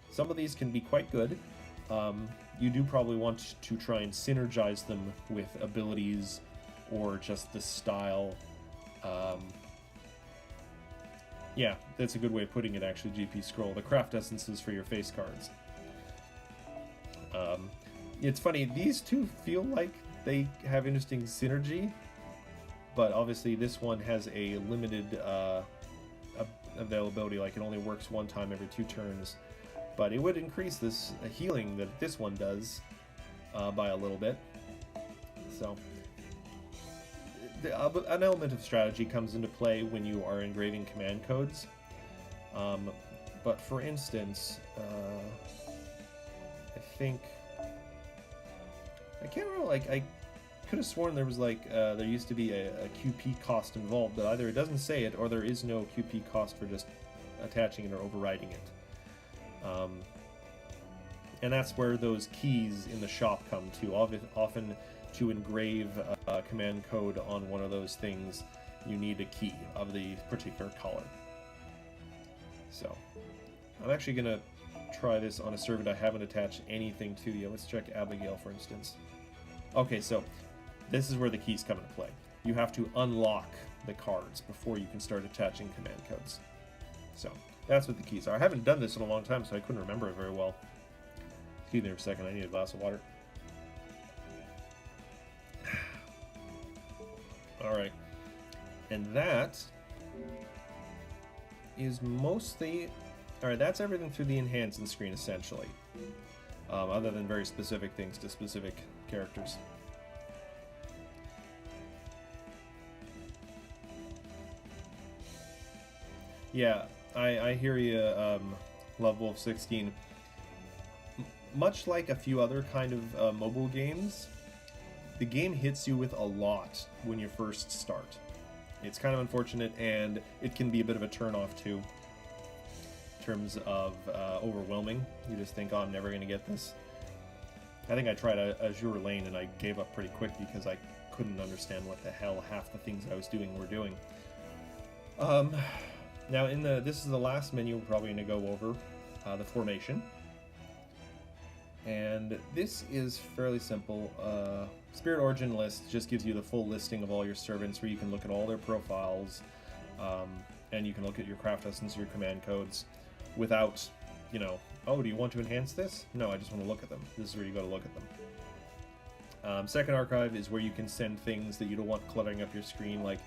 Some of these can be quite good. You do probably want to try and synergize them with abilities or just the style. Yeah, that's a good way of putting it, actually, GP Scroll. The craft essences for your face cards. It's funny, these two feel like they have interesting synergy, but obviously this one has a limited availability, like it only works one time every 2 turns. But it would increase this healing that this one does by a little bit. So, an element of strategy comes into play when you are engraving command codes. But for instance, I can't remember, like, I could have sworn there was like, there used to be a QP cost involved, but either it doesn't say it or there is no QP cost for just attaching it or overriding it. And that's where those keys in the shop come to. Often to engrave a command code on one of those things, you need a key of the particular color. So, I'm actually going to try this on a servant I haven't attached anything to yet. Let's check Abigail, for instance. Okay, so this is where the keys come into play. You have to unlock the cards before you can start attaching command codes. So, that's what the keys are. I haven't done this in a long time, so I couldn't remember it very well. Excuse me for a second, I need a glass of water. Alright. And that is mostly... Alright, that's everything through the enhancement screen, essentially. Other than very specific things to specific characters. Yeah, I hear you, Love Wolf 16. Much like a few other kind of mobile games, the game hits you with a lot when you first start. It's kind of unfortunate, and it can be a bit of a turn-off too, in terms of overwhelming. You just think, oh, I'm never going to get this. I think I tried Azure Lane, and I gave up pretty quick because I couldn't understand what the hell half the things I was doing were doing. Now, this is the last menu we're probably going to go over, the formation. And this is fairly simple. Spirit Origin List just gives you the full listing of all your servants, where you can look at all their profiles, and you can look at your craft essence, your command codes, without, you know, oh, do you want to enhance this? No, I just want to look at them. This is where you go to look at them. Second Archive is where you can send things that you don't want cluttering up your screen. Like,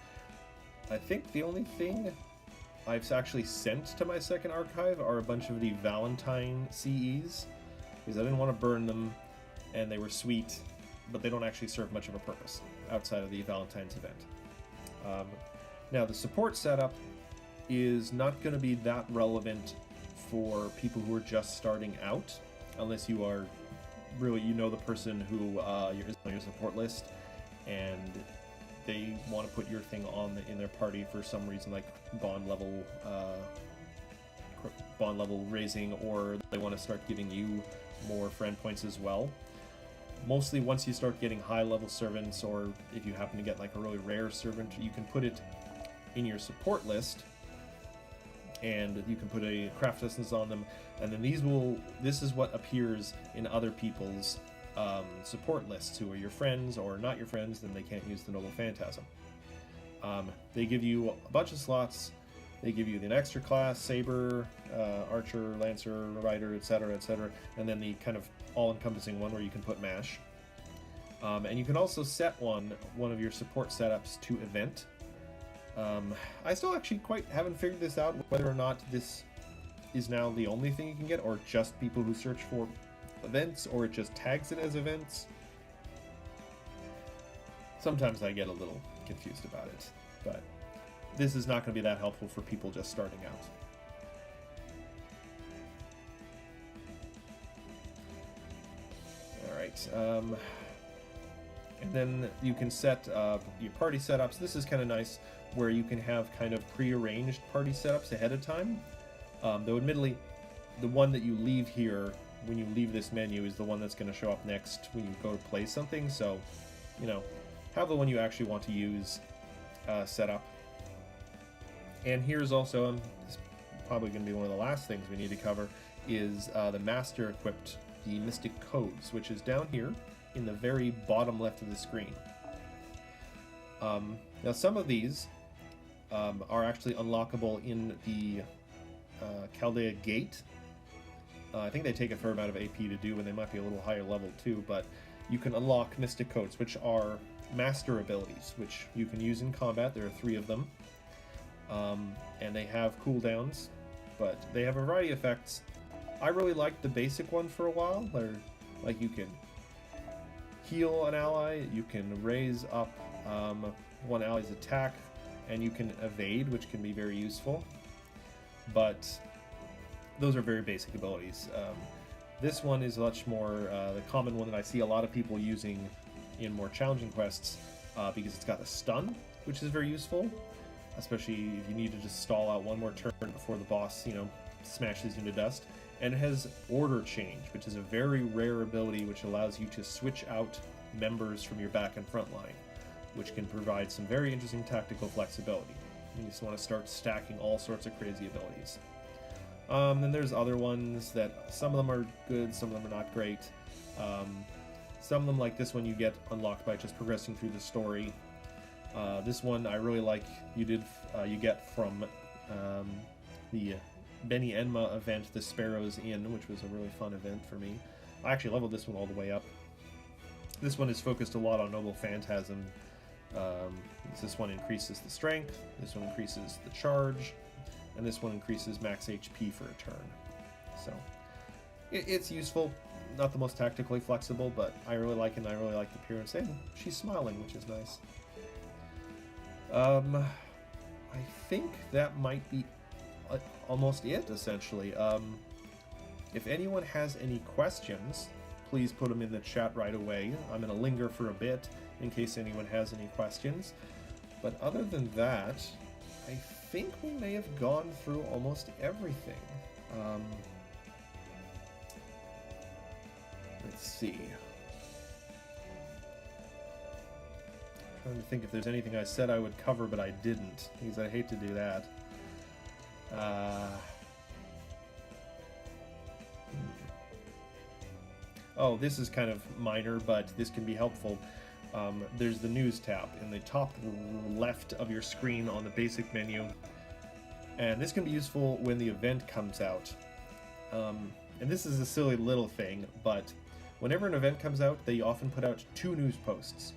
I think the only thing I've actually sent to my second archive are a bunch of the Valentine CEs, because I didn't want to burn them, and they were sweet, but they don't actually serve much of a purpose outside of the Valentine's event. Um, Now, the support setup is not going to be that relevant for people who are just starting out, unless you are really, you know, the person who is on your support list, and they want to put your thing in their party for some reason, like bond level raising, or they want to start giving you more friend points as well. Mostly, once you start getting high level servants, or if you happen to get like a really rare servant, you can put it in your support list, and you can put a craft distance on them, and then this is what appears in other people's support lists who are your friends or not your friends. Then they can't use the Noble Phantasm. They give you a bunch of slots. They give you an extra class, Saber, Archer, Lancer, Rider, etc., etc., and then the kind of all-encompassing one where you can put MASH. And you can also set one of your support setups to event. I still actually haven't figured this out, whether or not this is now the only thing you can get, or just people who search for events, or it just tags it as events. Sometimes I get a little confused about it, but this is not going to be that helpful for people just starting out. Alright, and then you can set your party setups. This is kind of nice, where you can have kind of pre-arranged party setups ahead of time. Though admittedly, the one that you leave here when you leave this menu is the one that's going to show up next when you go to play something. So, you know, have the one you actually want to use set up. And here's also, this is probably going to be one of the last things we need to cover, is the master equipped, the Mystic Codes, which is down here in the very bottom left of the screen. Now, some of these are actually unlockable in the Chaldea Gate. I think they take a fair amount of AP to do, and they might be a little higher level too, but you can unlock Mystic Codes, which are master abilities, which you can use in combat. There are 3 of them, and they have cooldowns, but they have a variety of effects. I really liked the basic one for a while, where like you can heal an ally, you can raise up one ally's attack, and you can evade, which can be very useful. But those are very basic abilities. This one is much more the common one that I see a lot of people using in more challenging quests, because it's got a stun, which is very useful, especially if you need to just stall out one more turn before the boss, you know, smashes you into dust. And it has Order Change, which is a very rare ability which allows you to switch out members from your back and front line, which can provide some very interesting tactical flexibility. You just want to start stacking all sorts of crazy abilities. Then there's other ones that some of them are good, some of them are not great. Some of them, like this one, you get unlocked by just progressing through the story. This one I really like. You get from the Benny Enma event, the Sparrows Inn, which was a really fun event for me. I actually leveled this one all the way up. This one is focused a lot on Noble Phantasm. This one increases the strength, this one increases the charge, and this one increases max HP for a turn. So it's useful, not the most tactically flexible, but I really like it, and I really like the appearance, and she's smiling, which is nice. I think that might be almost it, essentially. If anyone has any questions, please put them in the chat right away. I'm going to linger for a bit in case anyone has any questions. But other than that, I think we may have gone through almost everything. Let's see. I'm trying to think if there's anything I said I would cover but I didn't, because I hate to do that. Oh, this is kind of minor, but this can be helpful. There's the News tab in the top left of your screen on the basic menu, and this can be useful when the event comes out. And this is a silly little thing, but whenever an event comes out, they often put out 2 news posts.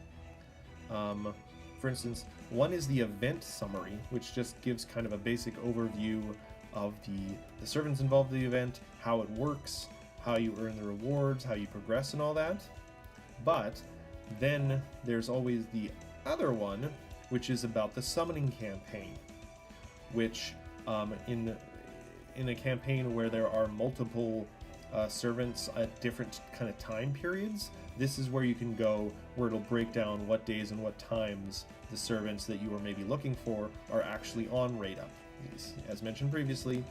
For instance, one is the event summary, which just gives kind of a basic overview of the servants involved in the event, how it works, how you earn the rewards, how you progress, and all that. But then there's always the other one, which is about the summoning campaign, which in a campaign where there are multiple servants at different kind of time periods, this is where you can go, where it'll break down what days and what times the servants that you are maybe looking for are actually on raid up. As mentioned previously,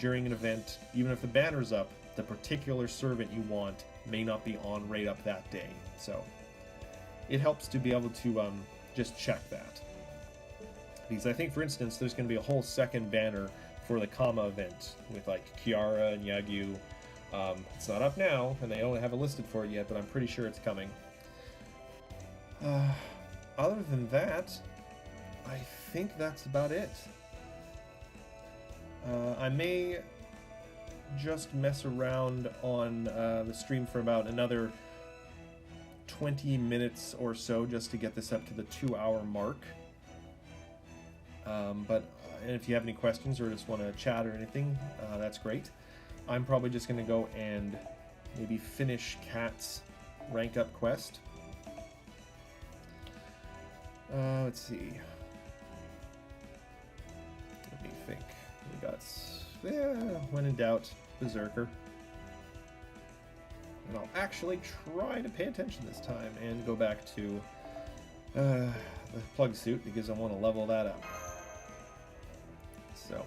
during an event, even if the banner's up, the particular servant you want may not be on raid up that day. So it helps to be able to just check that. Because I think, for instance, there's going to be a whole second banner for the Kama event with like Kiara and Yagyu. It's not up now, and they don't have it listed for it yet, but I'm pretty sure it's coming. Other than that, I think that's about it. I may just mess around on the stream for about another 20 minutes or so just to get this up to the 2-hour mark. But if you have any questions or just want to chat or anything, that's great. I'm probably just going to go and maybe finish Kat's rank up quest. Let's see. Let me think. We got, when in doubt, Berserker. And I'll actually try to pay attention this time and go back to the plug suit because I want to level that up. So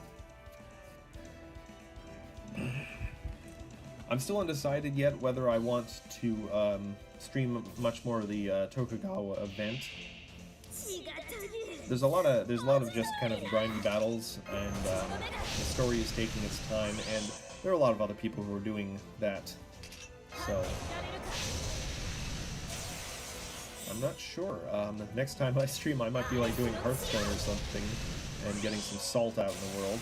I'm still undecided yet whether I want to stream much more of the Tokugawa event. There's a lot of just kind of grindy battles, and the story is taking its time, and there are a lot of other people who are doing that. So I'm not sure. Next time I stream, I might be like doing Hearthstone or something, and getting some salt out in the world.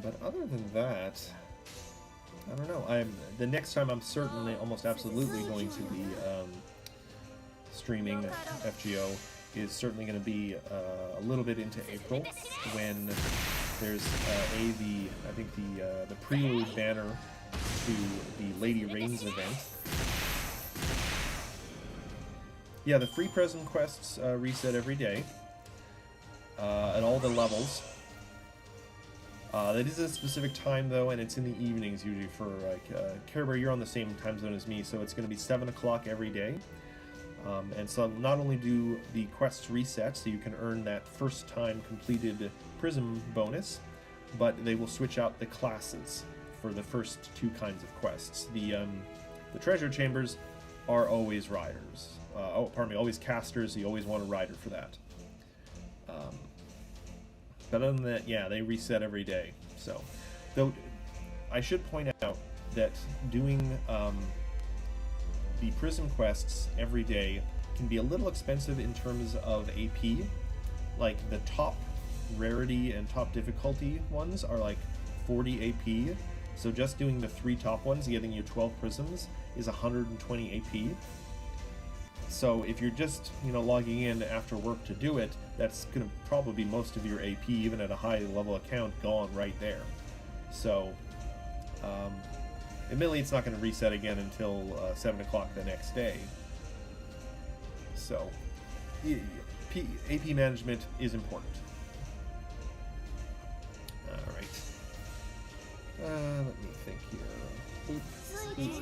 But other than that, I don't know. The next time I'm certainly, almost absolutely going to be streaming FGO is certainly going to be a little bit into April, when there's I think the prelude banner to the Lady Rains event. Yeah, the free present quests reset every day at all the levels. That is a specific time though, and it's in the evenings usually for like Care Bear, you're on the same time zone as me, so it's going to be 7 o'clock every day. And so not only do the quests reset, so you can earn that first time completed Prism bonus, but they will switch out the classes for the first 2 kinds of quests. The treasure chambers are always riders. Always casters, so you always want a rider for that. But other than that, yeah, they reset every day. So, though, I should point out that doing the Prism quests every day can be a little expensive in terms of AP. Like, the top rarity and top difficulty ones are like 40 AP. So just doing the 3 top ones, getting you 12 prisms, is 120 AP. So if you're just, logging in after work to do it, that's going to probably be most of your AP, even at a high level account, gone right there. So, admittedly, it's not going to reset again until 7 o'clock the next day. So, AP management is important. Alright. Let me think here. Boop, boop, boop.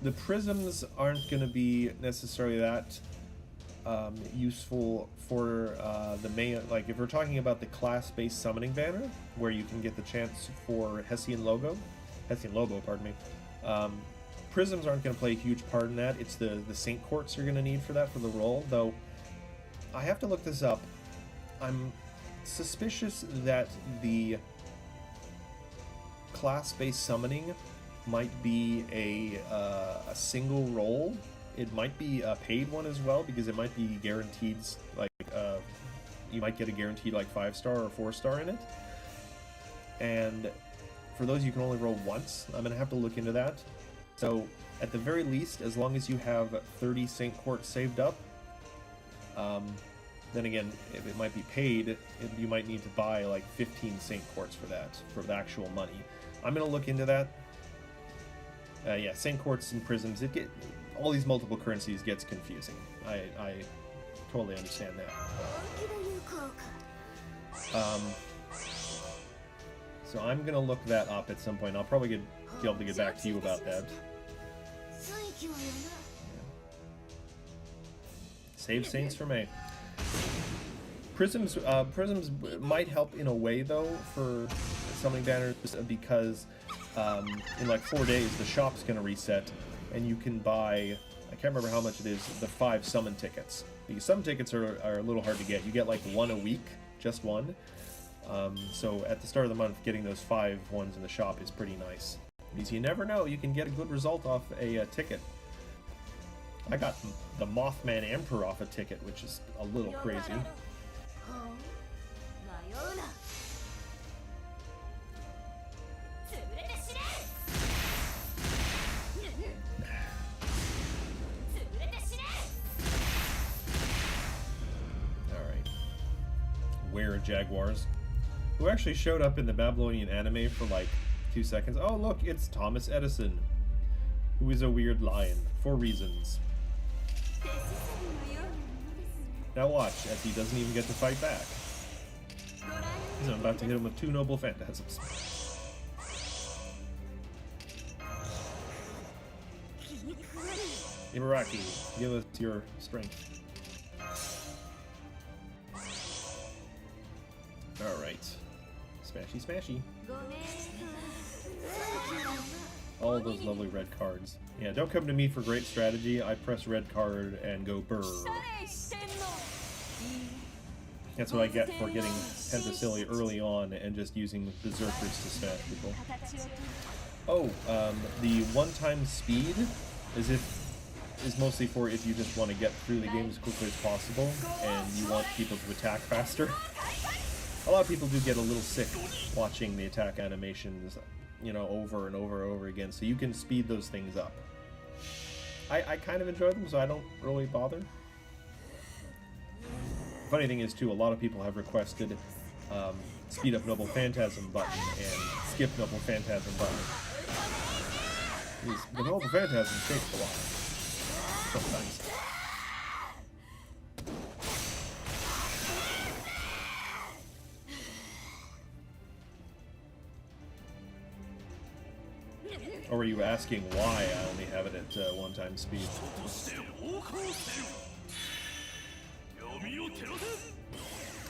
The prisms aren't going to be necessarily that useful for the main. Like, if we're talking about the class-based summoning banner, where you can get the chance for Hessian Lobo, pardon me. Prisms aren't going to play a huge part in that. It's the Saint Courts you're going to need for that for the role, though. I have to look this up. I'm suspicious that the class-based summoning might be a single role. It might be a paid one as well, because it might be guaranteed, like, you might get a guaranteed, like, 5-star or 4-star in it. And for those you can only roll once. I'm gonna have to look into that. So at the very least, as long as you have 30 Saint Quartz saved up, then again, if it might be paid, you might need to buy like 15 Saint Quartz for that, for the actual money. I'm gonna look into that. Yeah, Saint Quartz and prisms, all these multiple currencies gets confusing. I totally understand that. So I'm gonna look that up at some point. I'll probably be able to get back to you about that. Yeah. Save Saints for May. Prisms might help in a way though for summoning banners, because in like 4 days the shop's gonna reset and you can buy, I can't remember how much it is, the 5 summon tickets. Because summon tickets are a little hard to get. You get like 1 a week, just 1. So at the start of the month, getting those 5 ones in the shop is pretty nice. Because you never know, you can get a good result off a ticket. I got the Mothman Emperor off a ticket, which is a little crazy. Alright. Where Jaguars? Who actually showed up in the Babylonian anime for like 2 seconds. Oh look, it's Thomas Edison, who is a weird lion, for reasons. Now watch, as he doesn't even get to fight back. I'm about to hit him with 2 noble phantasms. Ibaraki, give us your strength. Alright. Smashy, smashy. All those lovely red cards. Yeah, don't come to me for great strategy. I press red card and go brr. That's what I get for getting Penthesilly early on and just using Berserkers to smash people. Oh, the one-time speed is mostly for if you just want to get through the game as quickly as possible and you want people to attack faster. A lot of people do get a little sick watching the attack animations, you know, over and over and over again, so you can speed those things up. I kind of enjoy them, so I don't really bother. Funny thing is, too, a lot of people have requested speed up Noble Phantasm button and skip Noble Phantasm button. The Noble Phantasm takes a while sometimes. Or were you asking why I only have it at one-time speed?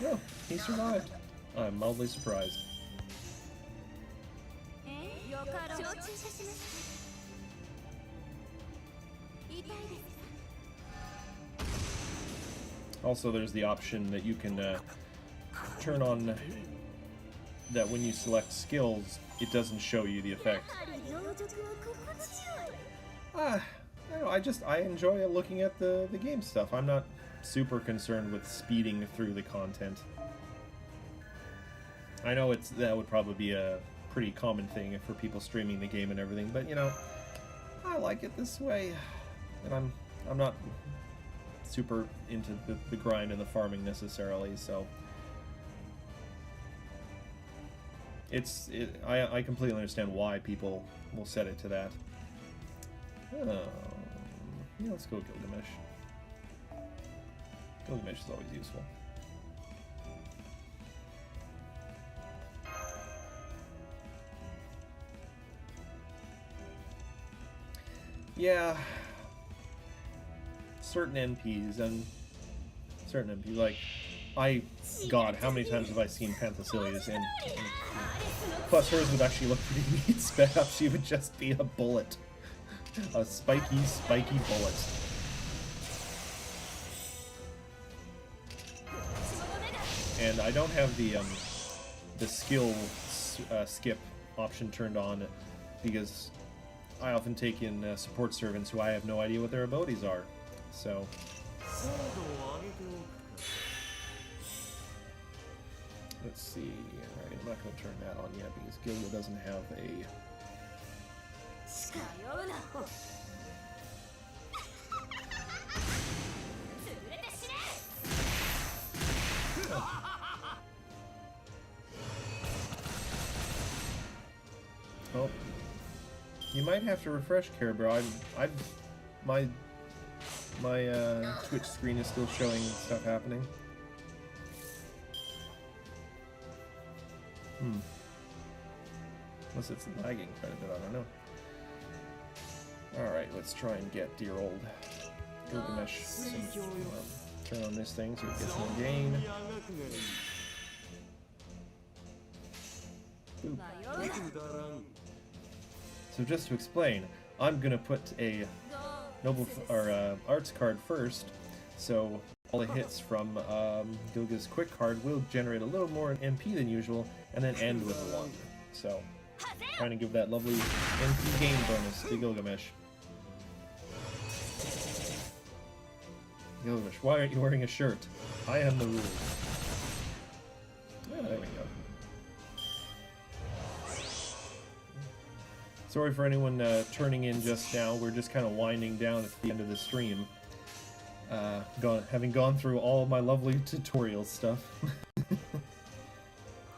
Oh, he survived. I'm mildly surprised. Also, there's the option that you can turn on that when you select skills, it doesn't show you the effect. I don't know, I enjoy looking at the game stuff. I'm not super concerned with speeding through the content. I know that would probably be a pretty common thing for people streaming the game and everything, but you know, I like it this way. And I'm not super into the grind and the farming necessarily, so I completely understand why people will set it to that. Yeah, let's go Gilgamesh. Gilgamesh is always useful. Yeah, certain NPs like God, how many times have I seen Penthesillia's and plus hers would actually look pretty neat sped up. She would just be a bullet. A spiky bullet. And I don't have the skill skip option turned on because I often take in support servants who I have no idea what their abilities are. So Let's see. Alright, I'm not going to turn that on yet because Gilga doesn't have a... Oh. You might have to refresh, Caribou. My Twitch screen is still showing stuff happening. Unless it's lagging quite a bit, I don't know. Alright, let's try and get dear old Gilgamesh turn on this thing so it gets more gain. Boop. So just to explain, I'm gonna put a noble arts card first, so all the hits from Gilga's quick card will generate a little more MP than usual, and then end with a 1. So, trying to give that lovely MP gain bonus to Gilgamesh. Gilgamesh, why aren't you wearing a shirt? I am the rules. Yeah, there we go. Sorry for anyone turning in just now. We're just kind of winding down at the end of the stream. Having gone through all my lovely tutorial stuff.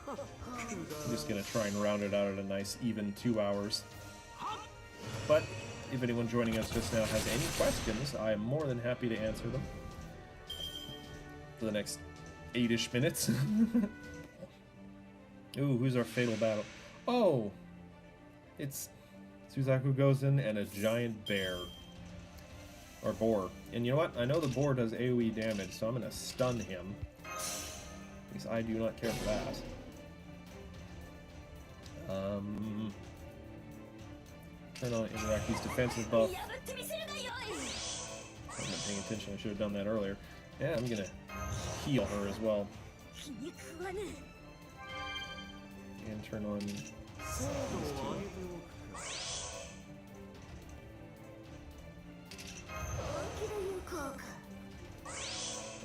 I'm just going to try and round it out at a nice even 2 hours. But if anyone joining us just now has any questions, I am more than happy to answer them for the next 8-ish minutes. Ooh, who's our fatal battle? Oh! It's Suzaku goes in and a giant bear. Or boar. And you know what? I know the boar does AoE damage, so I'm going to stun him. Because I do not care for that. Turn on Interaki's defensive buff. I'm not paying attention, I should have done that earlier. Yeah, I'm gonna heal her as well. And turn on these two.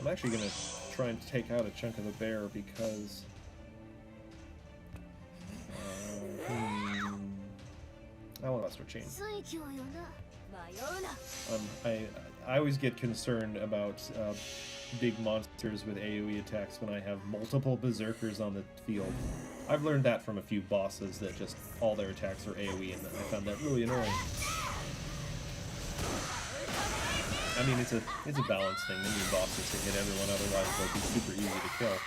I'm actually gonna try and take out a chunk of the bear because I want to switch chain. I always get concerned about big monsters with AoE attacks when I have multiple berserkers on the field. I've learned that from a few bosses that just all their attacks are AoE, and I found that really annoying. I mean, it's a balance thing. They need bosses to hit everyone, otherwise they'll be super easy to kill.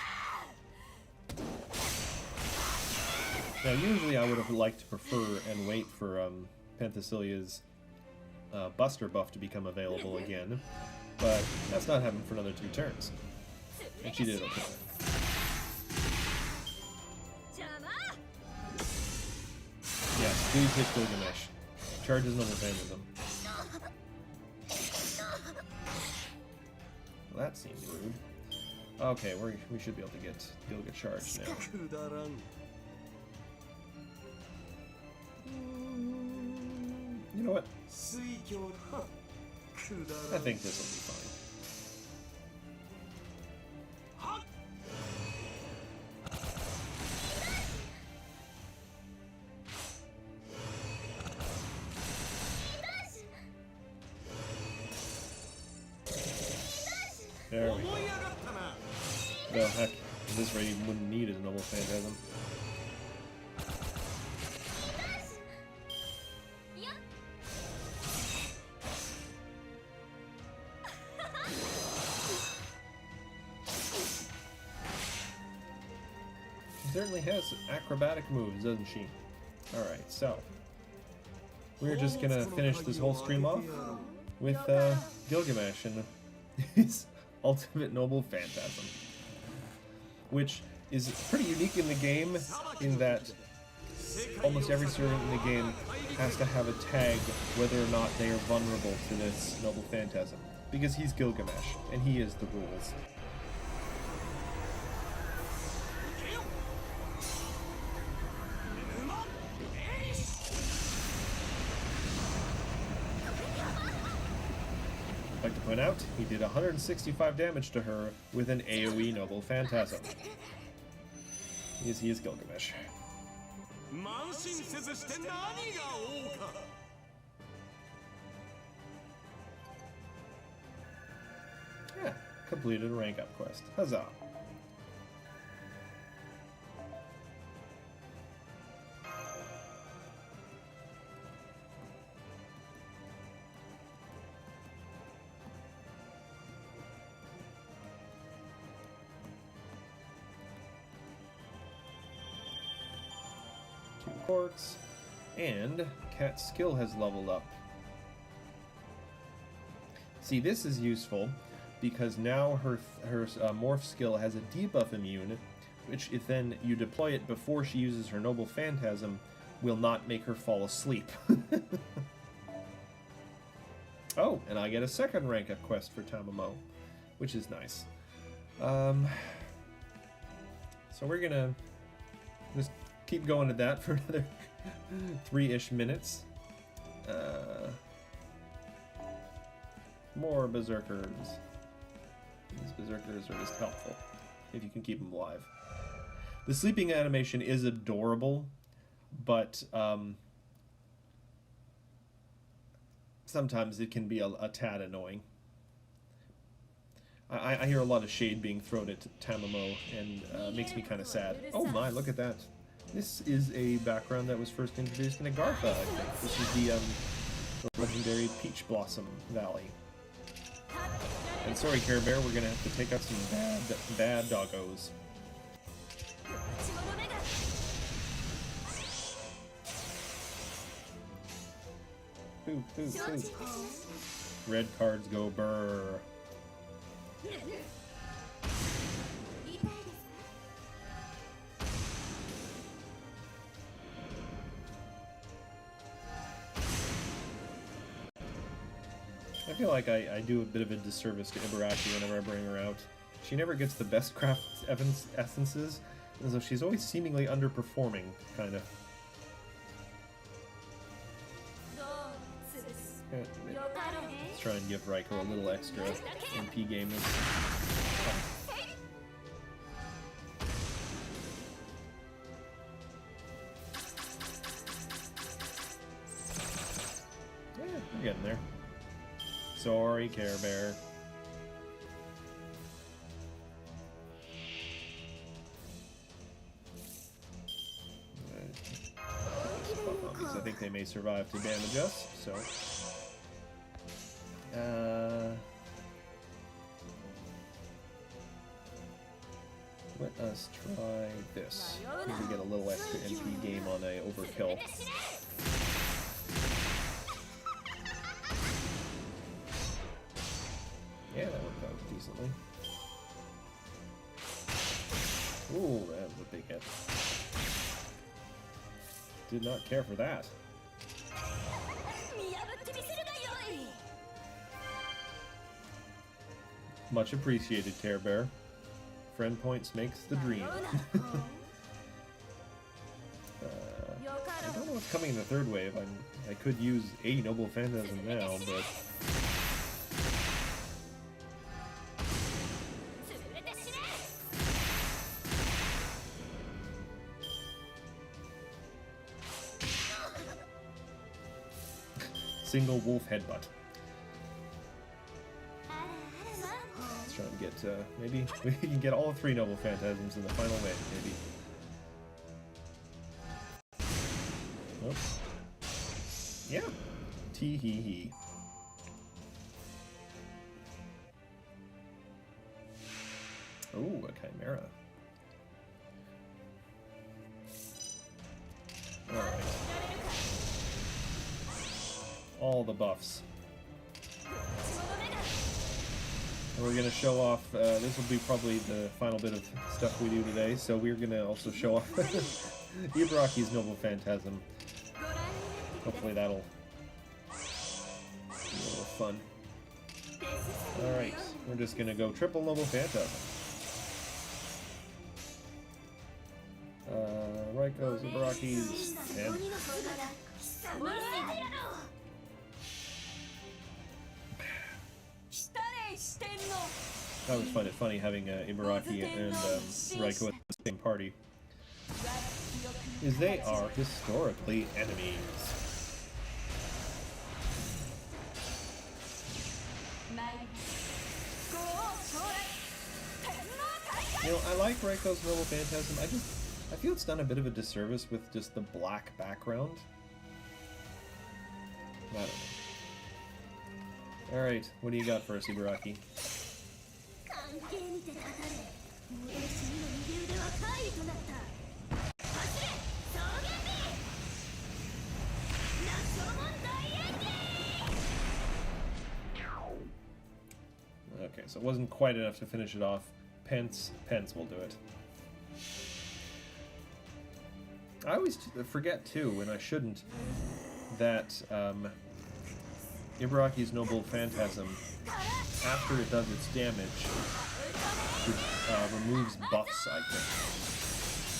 Now, usually I would have liked to prefer and wait for Penthesilia's Buster buff to become available again, but that's not happening for another 2 turns. And she did okay. Yes, please hit Gilgamesh. Charges Noble Vandalism. Well, that seemed rude. Okay, we should be able to get Gilga charged now. You know what? I think this will be fine. There we go. Well, heck, this rate even wouldn't need a Noble Phantasm. Certainly has acrobatic moves, doesn't she? Alright, so we're just gonna finish this whole stream off with Gilgamesh and his ultimate Noble Phantasm, which is pretty unique in the game in that almost every servant in the game has to have a tag whether or not they are vulnerable to this Noble Phantasm, because he's Gilgamesh and he is the rules. I'd like to point out, he did 165 damage to her with an AoE Noble Phantasm. Yes, he is Gilgamesh. Yeah, completed a rank up quest. Huzzah! Quartz, and Cat's skill has leveled up. See, this is useful because now her morph skill has a debuff immune, which if then you deploy it before she uses her noble phantasm, will not make her fall asleep. Oh, and I get a second rank up quest for Tamamo, which is nice. So we're gonna just keep going to that for another 3-ish minutes. More berserkers. These berserkers are just helpful if you can keep them alive. The sleeping animation is adorable, but sometimes it can be a tad annoying. I hear a lot of shade being thrown at Tamamo, and makes me kind of sad. Oh my, look at that. This is a background that was first introduced in Agartha, I think. This is the legendary Peach Blossom Valley. And sorry, Care Bear, we're gonna have to take out some bad doggos. Poop, poop, poop. Red cards go brr. I feel like I do a bit of a disservice to Ibaraki whenever I bring her out. She never gets the best craft essences, and so she's always seemingly underperforming, kind of. Let's try and give Raiko a little extra MP gaming. Yeah, we're getting there. Sorry, Care Bear. I think they may survive to damage us, so... let us try this. Maybe get a little extra MP game on a overkill. Yeah, that worked out decently. Ooh, that was a big hit. Did not care for that. Much appreciated, Care Bear. Friend points makes the dream. I don't know what's coming in the third wave. I could use a Noble Phantasm now, but... Single wolf headbutt. Let's try and get, maybe we can get all 3 Noble Phantasms in the final wave, maybe. Nope. Yeah. Tee-hee-hee. Ooh, a Chimera. Alright. All the buffs. And we're going to show off, this will be probably the final bit of stuff we do today, so we're going to also show off Ibaraki's Noble Phantasm. Hopefully that'll be a little fun. Alright, we're just going to go triple Noble Phantasm. Raiko's, Ibaraki's, and... That was funny having Ibaraki and Raiko at the same party. is they are historically enemies. You know, I like Reiko's Noble Phantasm. I feel it's done a bit of a disservice with just the black background. I don't know. Alright, what do you got for us, Ibaraki? Okay, so it wasn't quite enough to finish it off. Pence will do it. I always forget, too, and I shouldn't, that Ibaraki's Noble Phantasm, after it does its damage, removes buffs, I think.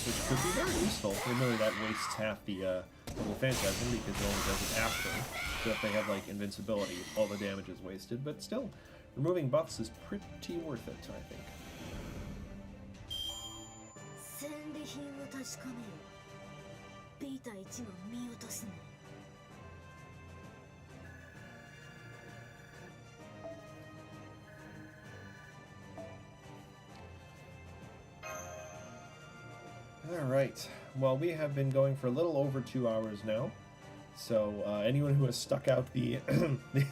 Which could be very useful. Really, that wastes half the Noble Phantasm because it only does it after. So if they have, like, invincibility, all the damage is wasted. But still, removing buffs is pretty worth it, I think. Alright, well, we have been going for a little over 2 hours now, so anyone who has stuck out the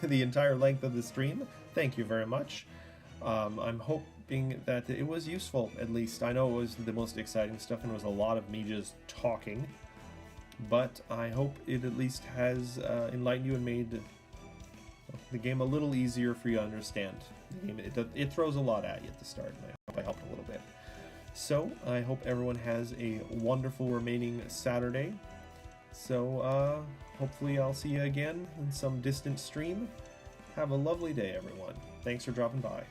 the entire length of the stream, thank you very much. I'm hoping that it was useful, at least. I know it was the most exciting stuff and it was a lot of me just talking, but I hope it at least has enlightened you and made the game a little easier for you to understand. The game, it throws a lot at you at the start, and I hope I helped a little bit. So, I hope everyone has a wonderful remaining Saturday. So, hopefully I'll see you again in some distant stream. Have a lovely day, everyone. Thanks for dropping by.